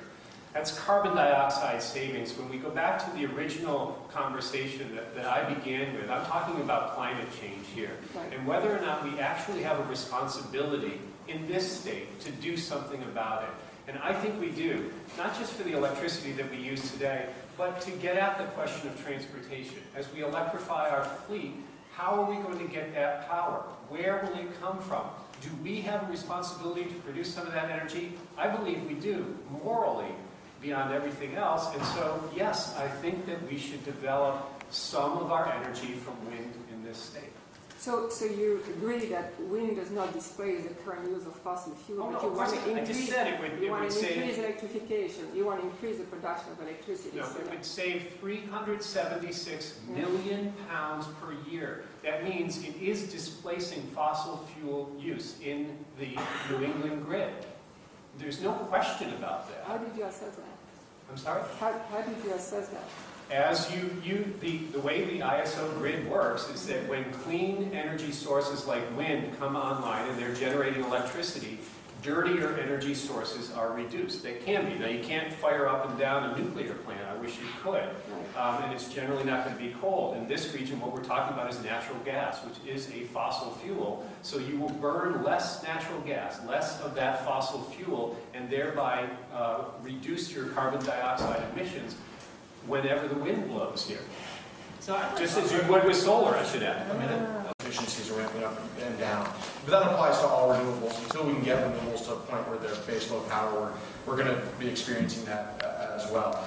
That's carbon dioxide savings. When we go back to the original conversation that I began with, I'm talking about climate change here, and whether or not we actually have a responsibility in this state to do something about it. And I think we do, not just for the electricity that we use today, but to get at the question of transportation. As we electrify our fleet, how are we going to get that power? Where will it come from? Do we have a responsibility to produce some of that energy? I believe we do, morally, beyond everything else. And so, yes, I think that we should develop some of our energy from wind in this state. So you agree that wind does not displace the current use of fossil fuel, but you want to I just said it would save... increase electrification, you want to increase the production of electricity. No, it would save 376 million pounds per year. That means it is displacing fossil fuel use in the New England grid. There's no question about that. How did you assess that? I'm sorry? How did you assess that? As the way the ISO grid works is that when clean energy sources like wind come online and they're generating electricity, dirtier energy sources are reduced. They can be. Now, you can't fire up and down a nuclear plant. I wish you could. And it's generally not going to be coal. In this region, what we're talking about is natural gas, which is a fossil fuel. So you will burn less natural gas, less of that fossil fuel, and thereby reduce your carbon dioxide emissions whenever the wind blows here. So just as you would with solar, I should add. I mean, efficiencies are ramping up and down. But that applies to all renewables. Until we can get renewables to a point where they're baseload power, we're going to be experiencing that as well.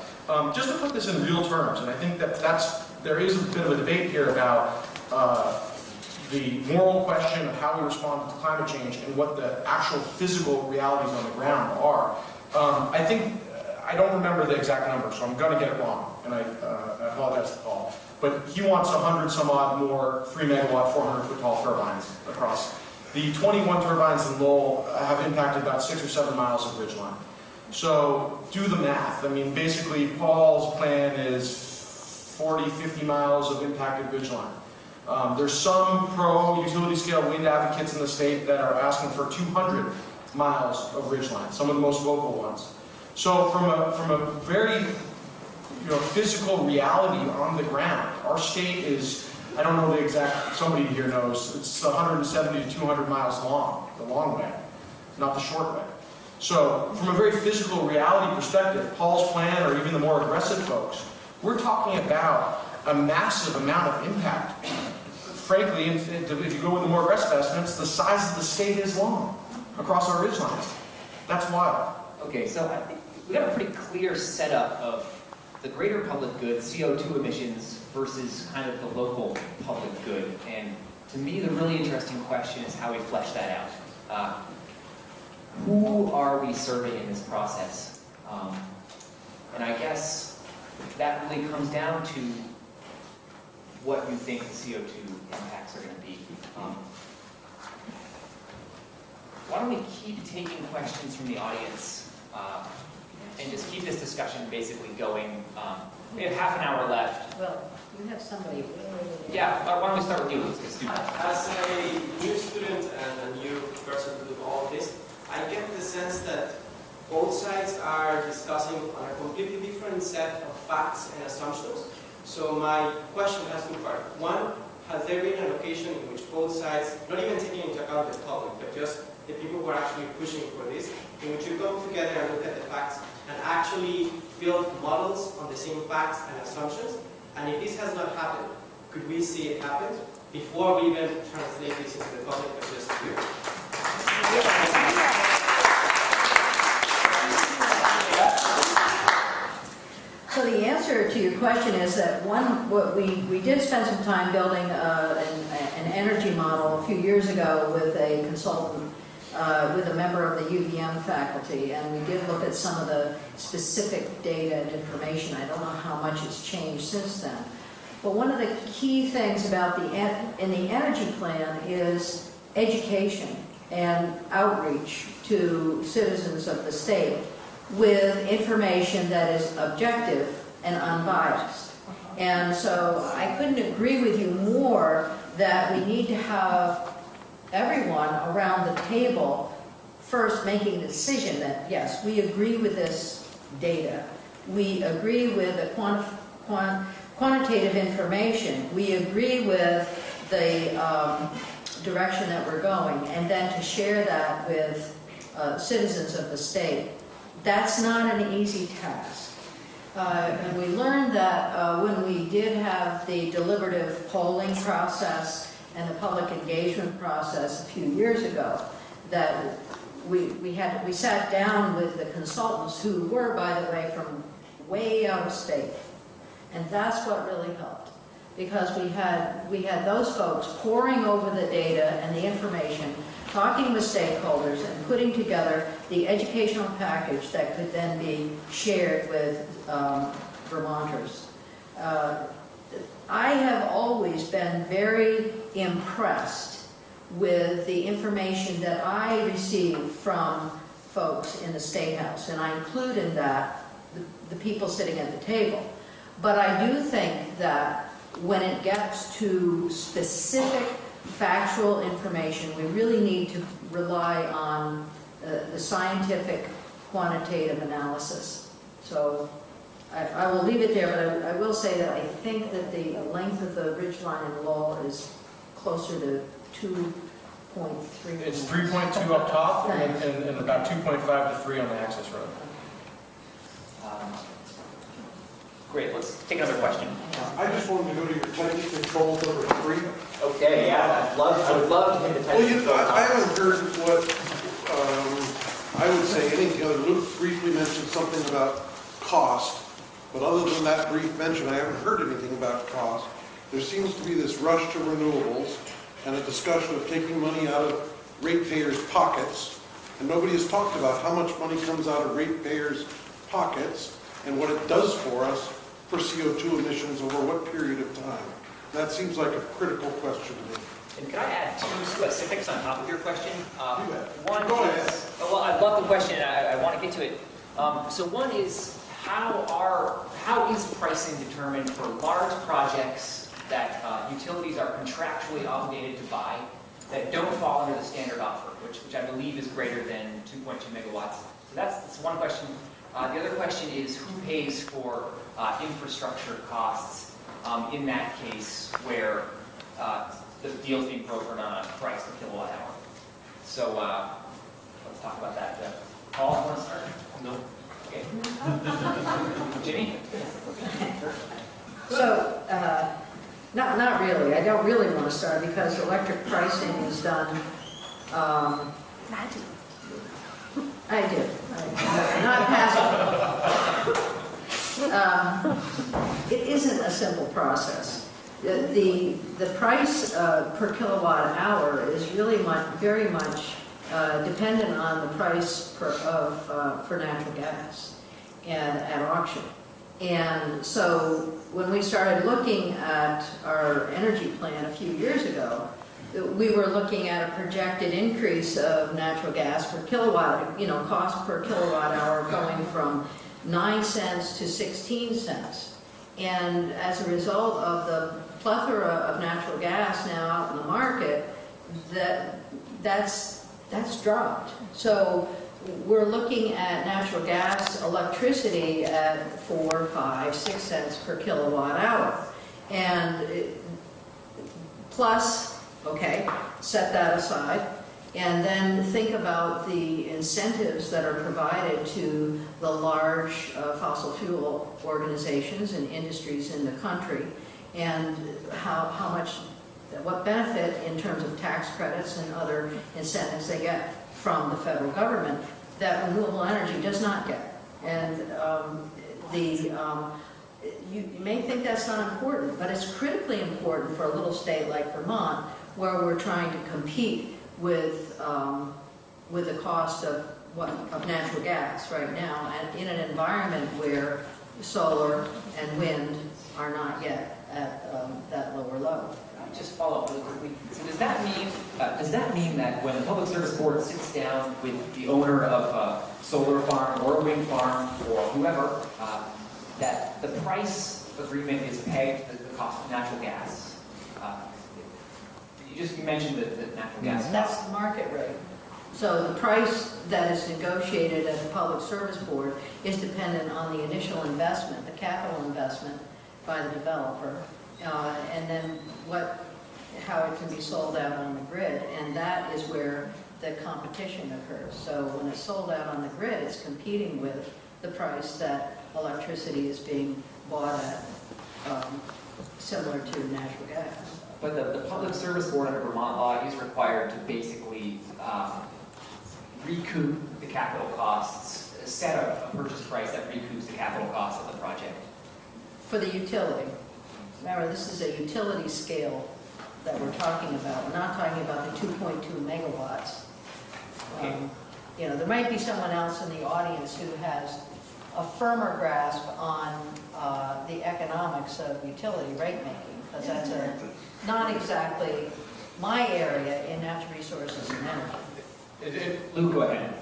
Just to put this in real terms, and I think that there is a bit of a debate here about the moral question of how we respond to climate change and what the actual physical realities on the ground are. I think, I don't remember the exact number, so I'm going to get it wrong, and I apologize to Paul. But he wants 100 some odd more 3 megawatt, 400 foot tall turbines across. The 21 turbines in Lowell have impacted about 6 or 7 miles of ridgeline. So do the math. I mean, basically, Paul's plan is 40, 50 miles of impacted ridgeline. There's some pro-utility scale wind advocates in the state that are asking for 200 miles of ridgeline, some of the most vocal ones. So from a very physical reality on the ground, our state is, I don't know the exact, somebody here knows, it's 170 to 200 miles long, the long way, not the short way. So from a very physical reality perspective, Paul's plan, or even the more aggressive folks, we're talking about a massive amount of impact. Frankly, if you go with the more aggressive estimates, the size of the state is long across our ridgelines. That's wild. Okay, so I think we got a pretty clear setup of the greater public good, CO2 emissions, versus kind of the local public good. And to me, the really interesting question is how we flesh that out. Who are we serving in this process? And I guess that really comes down to what you think the CO2 impacts are going to be. Why don't we keep taking questions from the audience and just keep this discussion basically going. We have half an hour left. Well, you have somebody. Yeah, why don't we start with you? Let's do that. As a new student and a new person to all of this, I get the sense that both sides are discussing on a completely different set of facts and assumptions. So my question has two parts. One, has there been an occasion in which both sides, not even taking into account the public, but just the people who are actually pushing for this, in which you come together and look at the facts and actually build models on the same facts and assumptions? And if this has not happened, could we see it happen before we even translate this into the public or just here? So the answer to your question is that we did spend some time building an energy model a few years ago with a consultant, with a member of the UVM faculty, and we did look at some of the specific data and information. I don't know how much has changed since then. But one of the key things about in the energy plan is education and outreach to citizens of the state with information that is objective and unbiased. And so I couldn't agree with you more that we need to have everyone around the table first making a decision that, yes, we agree with this data. We agree with the quantitative information. We agree with the direction that we're going, and then to share that with citizens of the state. That's not an easy task. And we learned that when we did have the deliberative polling process and the public engagement process a few years ago, that we sat down with the consultants who were, by the way, from way out of state. And that's what really helped, because we had those folks poring over the data and the information, talking with stakeholders and putting together the educational package that could then be shared with Vermonters. I have always been very impressed with the information that I receive from folks in the State House, and I include in that the people sitting at the table. But I do think that when it gets to specific factual information, we really need to rely on the scientific quantitative analysis. So I will leave it there, but I will say that I think that the length of the ridgeline in Lowell is closer to 2.3. It's 3.2 up top and about 2.5 to 3 on the access road. Great, let's take another question. I just wanted to go to your technical controls number 3. Okay, yeah, I would love to hit the Well, technical I haven't heard what I would say anything other. Luke briefly mentioned something about cost, but other than that brief mention, I haven't heard anything about cost. There seems to be this rush to renewables and a discussion of taking money out of ratepayers' pockets, and nobody has talked about how much money comes out of ratepayers' pockets and what it does for us for CO2 emissions over what period of time. That seems like a critical question to me. And can I add 2 specifics on top of your question? One Go is, ahead. well, I love the question, and I want to get to it. So one is, how is pricing determined for large projects that utilities are contractually obligated to buy that don't fall under the standard offer, which I believe is greater than 2.2 megawatts? So that's one question. The other question is, who pays for infrastructure costs in that case where the deal is being brokered on a price per kilowatt hour? So let's talk about that. Paul, you want to start? No. Okay. Ginny? So, not really. I don't really want to start because electric pricing is done. I do. Not passive. It isn't a simple process. The price per kilowatt hour is really very much dependent on the price for natural gas and at auction. And so when we started looking at our energy plan a few years ago, we were looking at a projected increase of natural gas per kilowatt, cost per kilowatt hour going from 9 cents to 16 cents. And as a result of the plethora of natural gas now out in the market, that's dropped. So we're looking at natural gas, electricity at 4, 5, 6 cents per kilowatt hour. And plus, okay, set that aside, and then think about the incentives that are provided to the large fossil fuel organizations and industries in the country, and what benefit in terms of tax credits and other incentives they get from the federal government that renewable energy does not get. And you may think that's not important, but it's critically important for a little state like Vermont, where we're trying to compete with the cost of natural gas right now, and in an environment where solar and wind are not yet at that lower level. Just follow up really quickly. So does that mean that when the Public Service Board sits down with the owner of a solar farm or a wind farm or whoever, that the price agreement is pegged to the cost of natural gas? You mentioned the natural gas That's cost. the market rate. So the price that is negotiated at the Public Service Board is dependent on the initial investment, the capital investment by the developer, and then how it can be sold out on the grid, and that is where the competition occurs. So when it's sold out on the grid, it's competing with the price that electricity is being bought at, similar to natural gas. But the Public Service Board under Vermont law is required to basically recoup the capital costs, set a purchase price that recoups the capital costs of the project. For the utility. Remember, this is a utility scale that we're talking about. We're not talking about the 2.2 megawatts. You know, there might be someone else in the audience who has a firmer grasp on the economics of utility rate making, because that's not exactly my area in natural resources and energy. Luke, go ahead.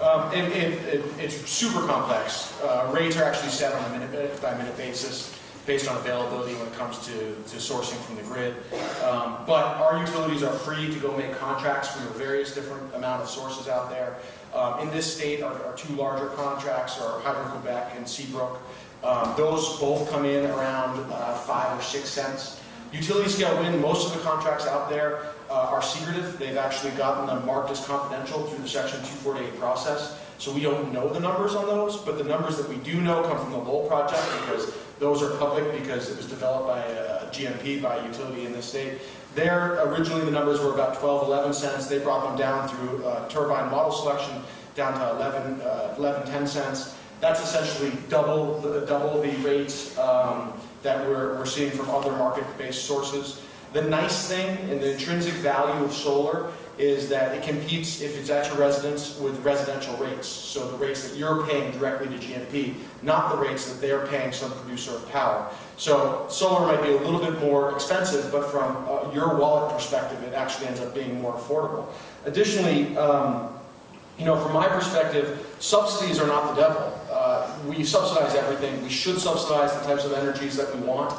It's super complex. Rates are actually set on a minute-by-minute basis based on availability when it comes to sourcing from the grid. But our utilities are free to go make contracts from the various different amount of sources out there. In this state, our two larger contracts are Hydro-Quebec and Seabrook. Those both come in around 5 or 6 cents. Utility scale wind, most of the contracts out there are secretive. They've actually gotten them marked as confidential through the Section 248 process. So we don't know the numbers on those, but the numbers that we do know come from the Lowell project, because those are public because it was developed by a GMP, by a utility in this state. There, originally the numbers were about 12, 11 cents. They brought them down through turbine model selection down to 11, 10 cents. That's essentially double the rates that we're seeing from other market-based sources. The nice thing and the intrinsic value of solar is that it competes, if it's at your residence, with residential rates. So the rates that you're paying directly to GMP, not the rates that they're paying some producer of power. So solar might be a little bit more expensive, but from your wallet perspective, it actually ends up being more affordable. Additionally, from my perspective, subsidies are not the devil. We subsidize everything. We should subsidize the types of energies that we want.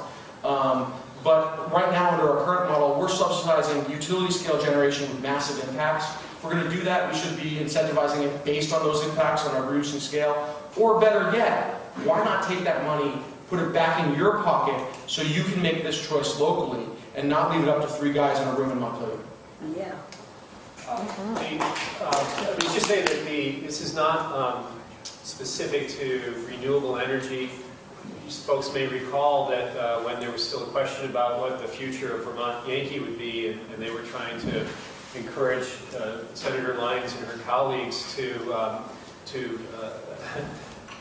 But right now, under our current model, we're subsidizing utility-scale generation with massive impacts. If we're going to do that, we should be incentivizing it based on those impacts on our reducing scale. Or better yet, why not take that money, put it back in your pocket so you can make this choice locally and not leave it up to 3 guys in a room in Montpelier? Yeah. Let me just say that this is not specific to renewable energy. Folks may recall that when there was still a question about what the future of Vermont Yankee would be, and they were trying to encourage Senator Lyons and her colleagues to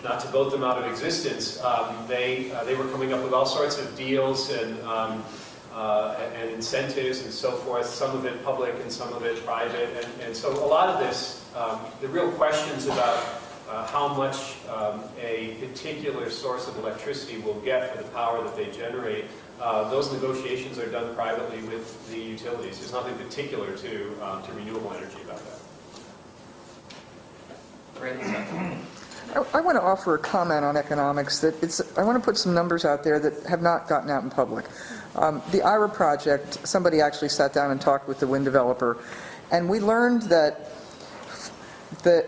not to vote them out of existence, they were coming up with all sorts of deals and incentives and so forth, some of it public and some of it private. And so a lot of this, the real questions about how much a particular source of electricity will get for the power that they generate, those negotiations are done privately with the utilities. There's nothing particular to renewable energy about that. Great. I want to offer a comment on economics. I want to put some numbers out there that have not gotten out in public. The IRA project, somebody actually sat down and talked with the wind developer, and we learned that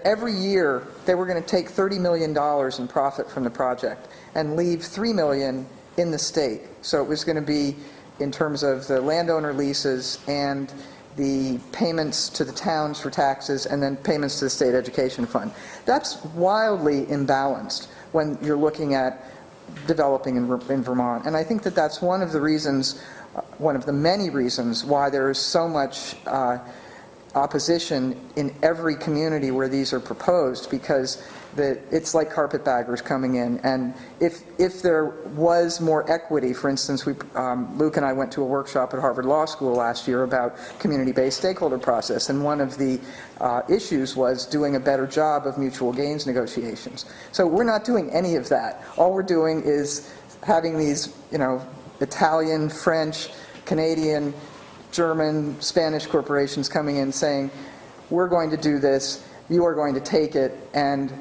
every year they were going to take $30 million in profit from the project and leave $3 million in the state. So it was going to be in terms of the landowner leases and the payments to the towns for taxes and then payments to the state education fund. That's wildly imbalanced when you're looking at developing in Vermont. And I think that that's one of the reasons, one of the many reasons why there is so much opposition in every community where these are proposed, because it's like carpetbaggers coming in. And if there was more equity, for instance, Luke and I went to a workshop at Harvard Law School last year about community-based stakeholder process, and one of the issues was doing a better job of mutual gains negotiations. So we're not doing any of that. All we're doing is having these, Italian, French, Canadian, German, Spanish corporations coming in saying, we're going to do this, you are going to take it, and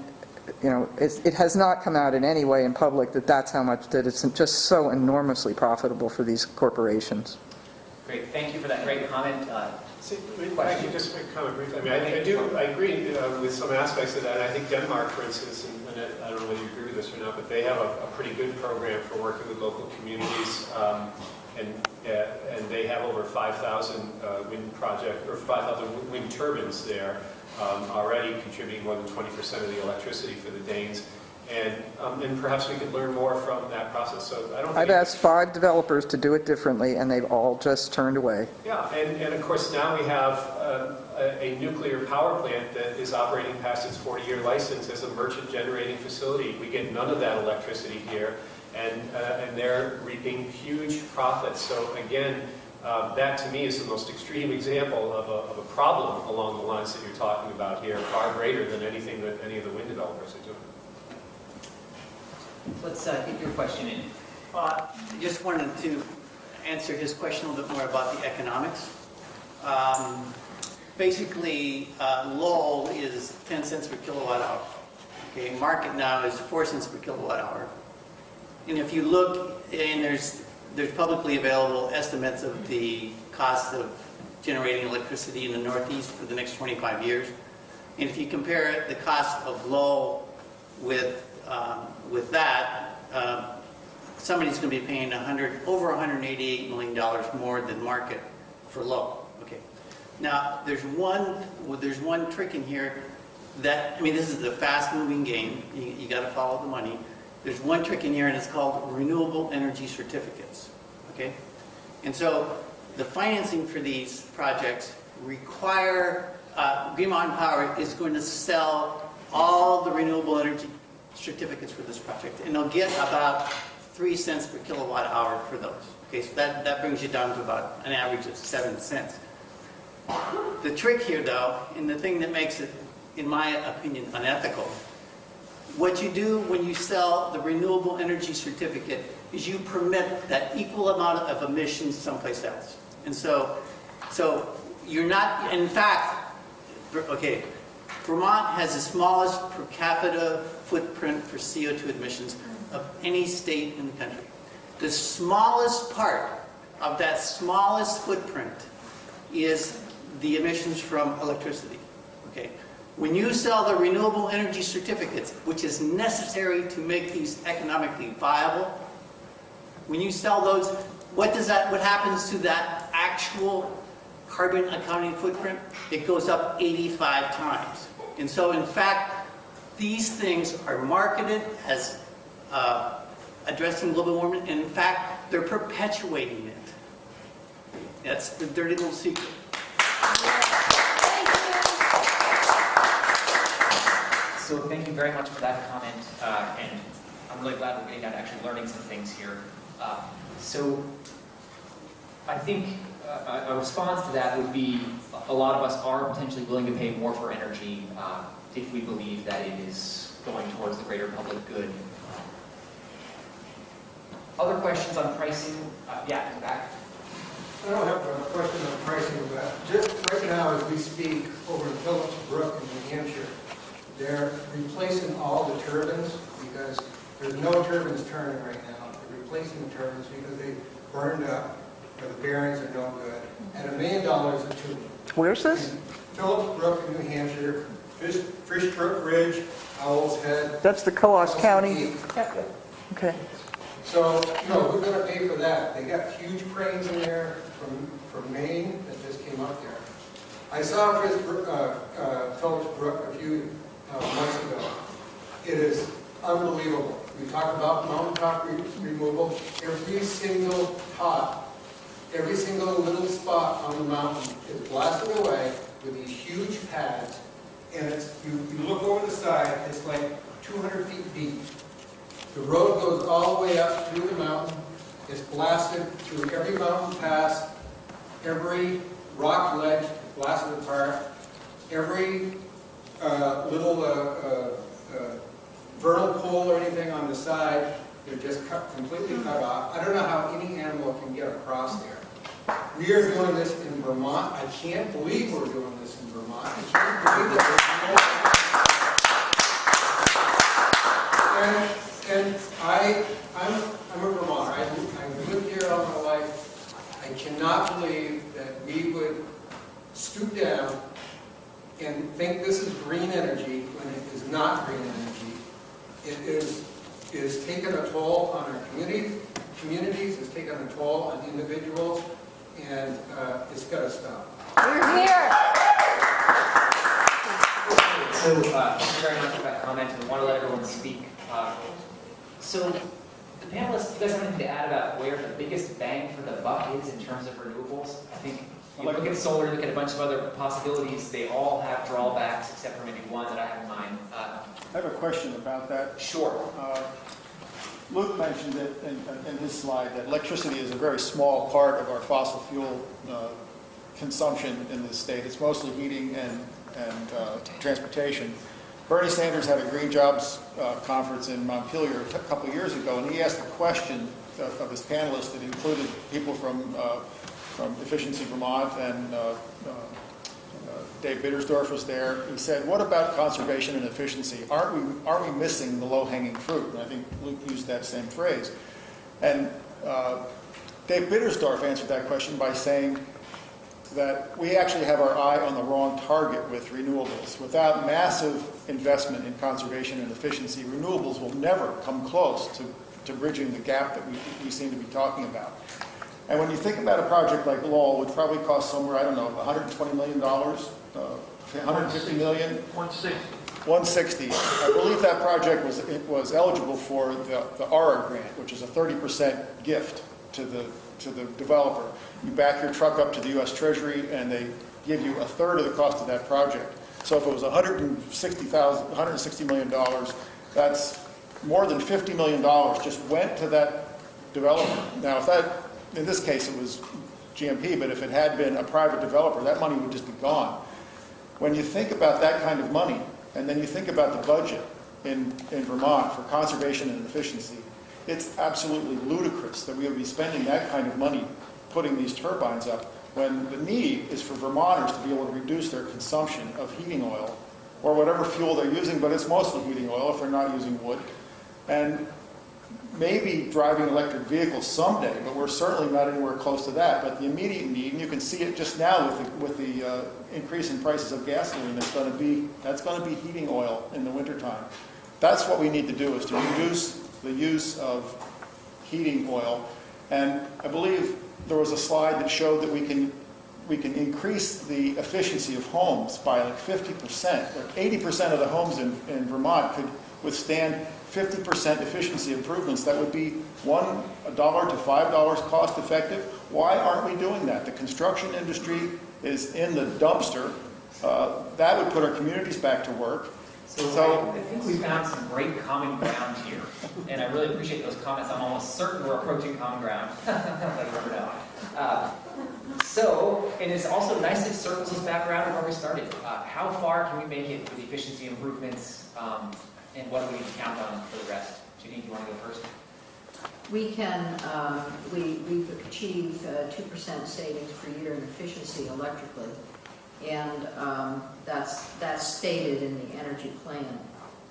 it has not come out in any way in public that it's just so enormously profitable for these corporations. Great, thank you for that great comment. See, I can just make a comment briefly. I mean, I agree with some aspects of that. I think Denmark, for instance, and I don't know whether you agree with this or not, but they have a pretty good program for working with local communities, and they have over 5,000 5,000 wind turbines there already, contributing more than 20% of the electricity for the Danes. And perhaps we could learn more from that process. So I don't think... I've asked 5 developers to do it differently, and they've all just turned away. Yeah, and of course now we have a nuclear power plant that is operating past its 40-year license as a merchant generating facility. We get none of that electricity here, and they're reaping huge profits. So again, that to me is the most extreme example of a problem along the lines that you're talking about here, far greater than anything that any of the wind developers are doing. Let's get your question in. I just wanted to answer his question a little bit more about the economics. Basically, Lowell is 10 cents per kilowatt hour. Okay, market now is 4 cents per kilowatt hour. And if you look, and there's publicly available estimates of the cost of generating electricity in the Northeast for the next 25 years. And if you compare the cost of Lowell with that, somebody's going to be paying over $188 million more than market for Lowell. Okay. Now there's one trick in here that, I mean, this is a fast-moving game. You got to follow the money. There's one trick in here, and it's called renewable energy certificates. Okay, and so the financing for these projects require Green Mountain Power is going to sell all the renewable energy certificates for this project, and they'll get about 3 cents per kilowatt hour for those. Okay, so that brings you down to about an average of 7 cents. The trick here, though, and the thing that makes it, in my opinion, unethical, what you do when you sell the renewable energy certificate is you permit that equal amount of emissions someplace else. And so you're not, in fact, okay, Vermont has the smallest per capita footprint for CO2 emissions of any state in the country. The smallest part of that smallest footprint is the emissions from electricity. Okay? When you sell the renewable energy certificates, which is necessary to make these economically viable, when you sell those, what happens to that actual carbon accounting footprint? It goes up 85 times. And so, in fact, these things are marketed as addressing global warming, and in fact, they're perpetuating it. That's the dirty little secret. So thank you very much for that comment, and I'm really glad we're getting down to actually learning some things here. So I think a response to that would be a lot of us are potentially willing to pay more for energy if we believe that it is going towards the greater public good. Other questions on pricing? Yeah, in the back. I don't have a question on pricing, but just right now as we speak over in Phillips Brook in New Hampshire, they're replacing all the turbines because there's no turbines turning right now. They're replacing the turbines because they burned up or the bearings are no good. At $1 million a tube. Where's this? In Phillips Brook in New Hampshire, Fish Brook Ridge, Owl's Head. That's the Coos County? Okay. So, who's going to pay for that? They got huge cranes in there from Maine that just came up there. I saw Phillips Brook a few months ago. It is unbelievable. We talk about mountaintop removal. Every single top, every single little spot on the mountain is blasted away with these huge pads. And you look over the side, it's like 200 feet deep. The road goes all the way up through the mountain. It's blasted through every mountain pass, every rock ledge blasted apart, every little vernal pole or anything on the side, they're just completely cut off. I don't know how any animal can get across there. We are doing this in Vermont. I can't believe we're doing this in Vermont. I can't believe that And I'm a Vermonter. I've lived here all my life. I cannot believe that we would green energy when it is not green energy. It is taking a toll on our communities, it's taking a toll on individuals, and it's got to stop. We're here. So, thank you very much for that comment, and I want to let everyone speak. So, the panelists, you guys have anything to add about where the biggest bang for the buck is in terms of renewables? I think you look at solar, you look at a bunch of other possibilities, they all have drawbacks, except for maybe one that I have in mind. I have a question about that. Sure. Luke mentioned it in his slide that electricity is a very small part of our fossil fuel consumption in this state. It's mostly heating and transportation. Bernie Sanders had a Green Jobs conference in Montpelier a couple of years ago, and he asked a question of his panelists that included people from Efficiency Vermont, and Dave Bittersdorf was there. He said, "What about conservation and efficiency? Aren't we missing the low-hanging fruit?" And I think Luke used that same phrase. And Dave Bittersdorf answered that question by saying that we actually have our eye on the wrong target with renewables. Without massive investment in conservation and efficiency, renewables will never come close to bridging the gap that we seem to be talking about. And when you think about a project like Lowell, it would probably cost somewhere, I don't know, $120 million, $150 million? 160. I believe that project was eligible for the ARA grant, which is a 30% gift to the developer. You back your truck up to the U.S. Treasury, and they give you a third of the cost of that project. So if it was $160 million, that's more than $50 million just went to that developer. Now, if that, in this case, it was GMP, but if it had been a private developer, that money would just be gone. When you think about that kind of money, and then you think about the budget in Vermont for conservation and efficiency, it's absolutely ludicrous that we would be spending that kind of money putting these turbines up when the need is for Vermonters to be able to reduce their consumption of heating oil or whatever fuel they're using, but it's mostly heating oil if they're not using wood. And maybe driving electric vehicles someday, but we're certainly not anywhere close to that. But the immediate need, and you can see it just now with the increase in prices of gasoline, that's going to be heating oil in the wintertime. That's what we need to do, is to reduce the use of heating oil. And I believe there was a slide that showed that we can increase the efficiency of homes by like 50%. Like 80% of the homes in Vermont could withstand 50% efficiency improvements. That would be $1 to $5 cost effective. Why aren't we doing that? The construction industry is in the dumpster. That would put our communities back to work. So I think we found some great common ground here, and I really appreciate those comments. I'm almost certain we're approaching common ground. And it's also nice to circle this back around to where we started. How far can we make it with efficiency improvements, and what do we need to count on for the rest? Ginny, do you want to go first? We can, we've achieved 2% savings per year in efficiency electrically, and that's stated in the energy plan.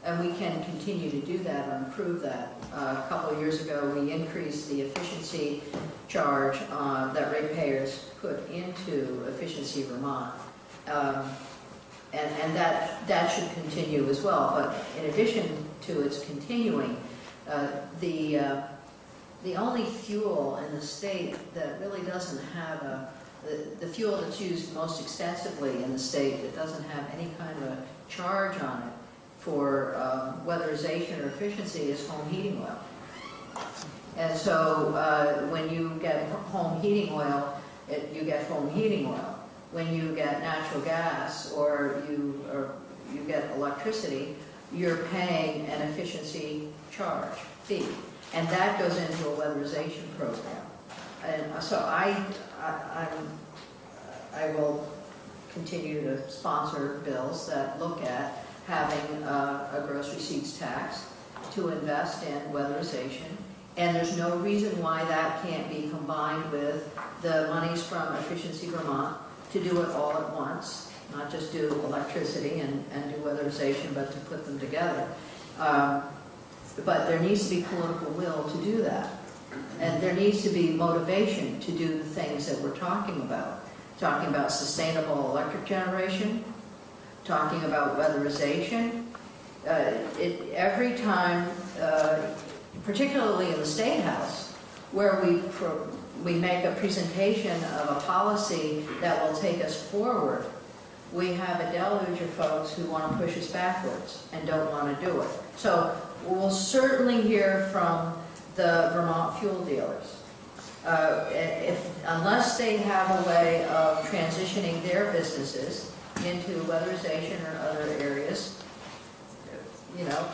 And we can continue to do that or improve that. A couple of years ago, we increased the efficiency charge that ratepayers put into Efficiency Vermont. And that should continue as well. But in addition to its continuing, the only fuel in the state that really doesn't have the fuel that's used most extensively in the state that doesn't have any kind of a charge on it for weatherization or efficiency is home heating oil. And so when you get home heating oil, you get home heating oil. When you get natural gas or you get electricity, you're paying an efficiency charge fee. And that goes into a weatherization program. And so I will continue to sponsor bills that look at having a gross receipts tax to invest in weatherization. And there's no reason why that can't be combined with the monies from Efficiency Vermont to do it all at once, not just do electricity and do weatherization, but to put them together. But there needs to be political will to do that. And there needs to be motivation to do the things that we're talking about. Talking about sustainable electric generation, talking about weatherization. Every time, particularly in the State House, where we make a presentation of a policy that will take us forward, we have a deluge of folks who want to push us backwards and don't want to do it. So we'll certainly hear from the Vermont fuel dealers. Unless they have a way of transitioning their businesses into weatherization or other areas, you know,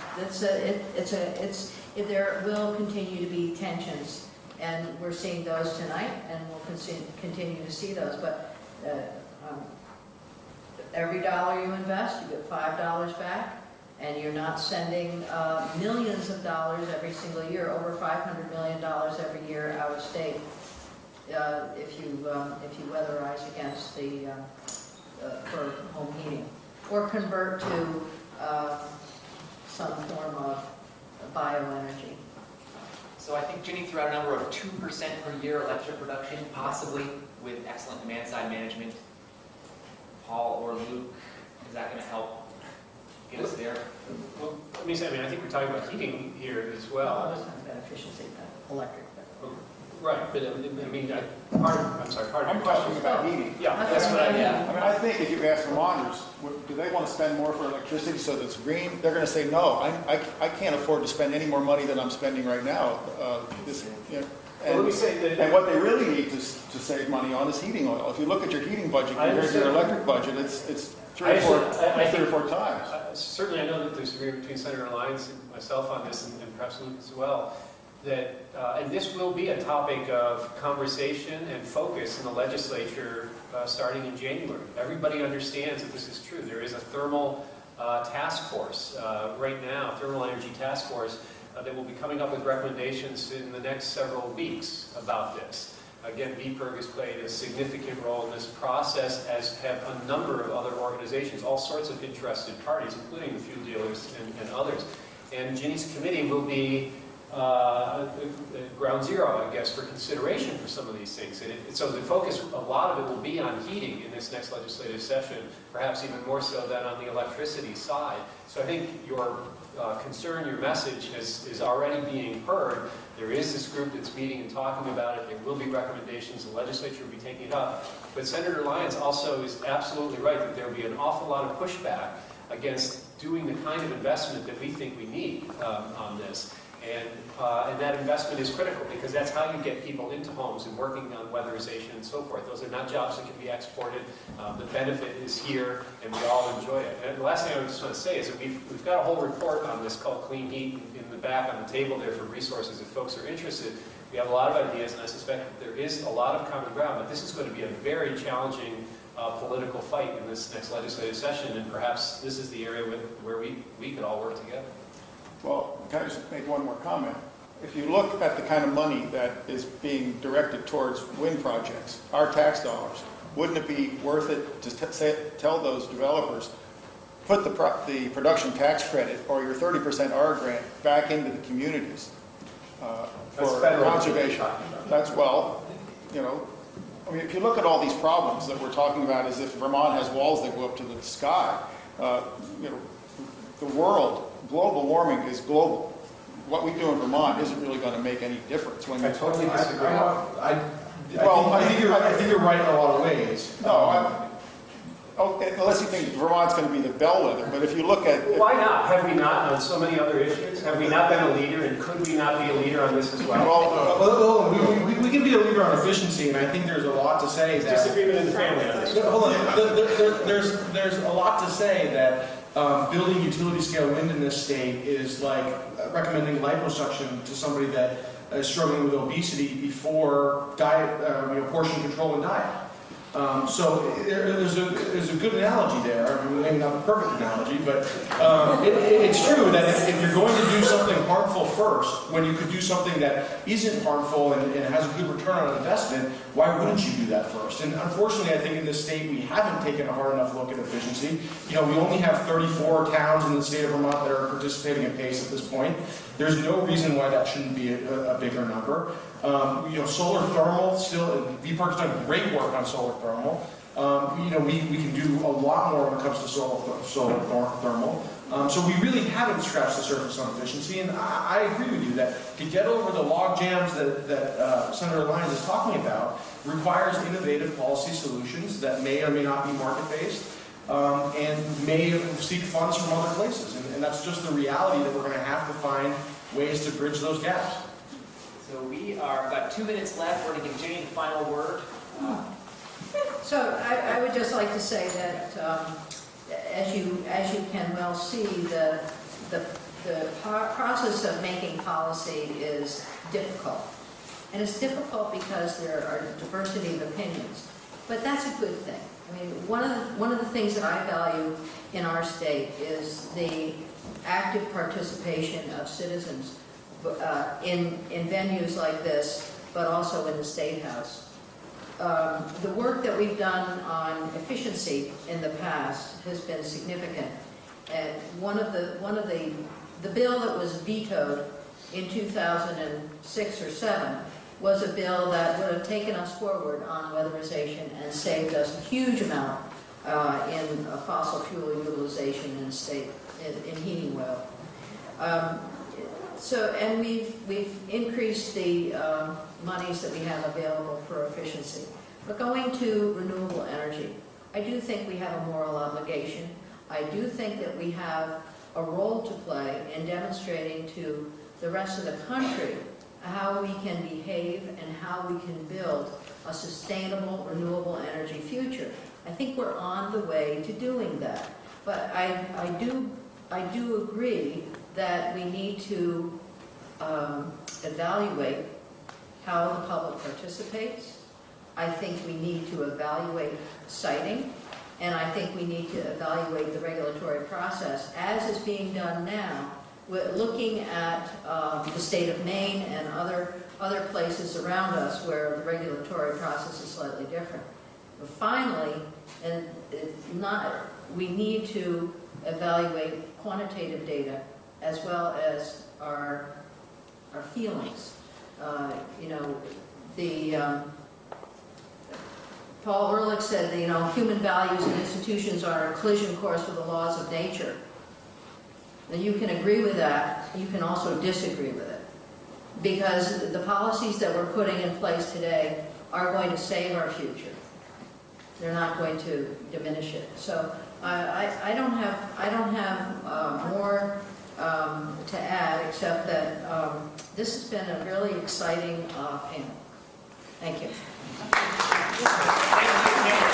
there will continue to be tensions, and we're seeing those tonight, and we'll continue to see those. But every dollar you invest, you get $5 back, and you're not sending millions of dollars every single year, over $500 million every year out of state, if you weatherize against the for home heating, or convert to some form of bioenergy. So I think Ginny threw out a number of 2% per year electric production, possibly with excellent demand side management. Paul or Luke, is that going to help get us there? Well, let me say, I mean, I think we're talking about heating here as well. That's not about efficiency, but electric. Right, but I mean, part of I'm questioning about heating. Yeah, that's what I mean. I mean, I think if you ask Vermonters, do they want to spend more for electricity so that it's green? They're going to say, no, I can't afford to spend any more money than I'm spending right now. Well, let me say that, and what they really need to save money on is heating oil. If you look at your heating budget compared to your electric budget, it's three or four times. Certainly, I know that there's agreement between Senator Lyons and myself on this, and perhaps Luke as well. That, and this will be a topic of conversation and focus in the legislature starting in January. Everybody understands that this is true. There is a thermal task force right now, thermal energy task force, that will be coming up with recommendations in the next several weeks about this. Again, VPIRG has played a significant role in this process, as have a number of other organizations, all sorts of interested parties, including the fuel dealers and others. And Ginny's committee will be ground zero, I guess, for consideration for some of these things. And so the focus, a lot of it will be on heating in this next legislative session, perhaps even more so than on the electricity side. So I think your concern, your message is already being heard. There is this group that's meeting and talking about it. There will be recommendations. The legislature will be taking it up. But Senator Lyons also is absolutely right that there will be an awful lot of pushback against doing the kind of investment that we think we need on this. And that investment is critical, because that's how you get people into homes and working on weatherization and so forth. Those are not jobs that can be exported. The benefit is here, and we all enjoy it. And the last thing I just want to say is that we've got a whole report on this called Clean Heat in the back on the table there for resources if folks are interested. We have a lot of ideas, and I suspect that there is a lot of common ground, but this is going to be a very challenging political fight in this next legislative session, and perhaps this is the area where we could all work together. Well, can I just make one more comment? If you look at the kind of money that is being directed towards wind projects, our tax dollars, wouldn't it be worth it to tell those developers, put the production tax credit or your 30% R grant back into the communities for conservation? That's, well, you know, I mean, if you look at all these problems that we're talking about as if Vermont has walls that go up to the sky, you know, the world, global warming is global. What we do in Vermont isn't really going to make any difference. When I totally disagree. I think you're right in a lot of ways. No, unless you think Vermont's going to be the bellwether. But if you look at... Why not? Have we not on so many other issues? Have we not been a leader, and could we not be a leader on this as well? We can be a leader on efficiency, and I think there's a lot to say that... Disagreement in the family on this. Hold on. There's a lot to say that building utility scale wind in this state is like recommending liposuction to somebody that is struggling with obesity before diet, portion control and diet. So there's a good analogy there. I mean, maybe not the perfect analogy, but it's true that if you're going to do something harmful first, when you could do something that isn't harmful and has a good return on investment, why wouldn't you do that first? And unfortunately, I think in this state we haven't taken a hard enough look at efficiency. You know, we only have 34 towns in the state of Vermont that are participating at PACE at this point. There's no reason why that shouldn't be a bigger number. Solar thermal, still, VPIRG's done great work on solar thermal. We can do a lot more when it comes to solar thermal. So we really haven't scratched the surface on efficiency, and I agree with you that to get over the log jams that Senator Lyons is talking about requires innovative policy solutions that may or may not be market-based and may seek funds from other places. And that's just the reality that we're going to have to find ways to bridge those gaps. So we are about 2 minutes left. We're going to give Ginny the final word. So I would just like to say that as you can well see, the process of making policy is difficult. And it's difficult because there are diversity of opinions. But that's a good thing. I mean, one of the things that I value in our state is the active participation of citizens in venues like this, but also in the State House. The work that we've done on efficiency in the past has been significant. And one of the bill that was vetoed in 2006 or 7 was a bill that would have taken us forward on weatherization and saved us a huge amount in fossil fuel utilization in the state, in heating oil. And we've increased the monies that we have available for efficiency. But going to renewable energy, I do think we have a moral obligation. I do think that we have a role to play in demonstrating to the rest of the country how we can behave and how we can build a sustainable renewable energy future. I think we're on the way to doing that. But I do agree that we need to evaluate how the public participates. I think we need to evaluate siting, and I think we need to evaluate the regulatory process as is being done now. We're looking at the state of Maine and other places around us where the regulatory process is slightly different. But finally, we need to evaluate quantitative data as well as our feelings. Paul Ehrlich said that, human values and institutions are a collision course with the laws of nature. And you can agree with that, you can also disagree with it. Because the policies that we're putting in place today are going to save our future. They're not going to diminish it. So I don't have more to add, except that this has been a really exciting panel. Thank you. Thank you.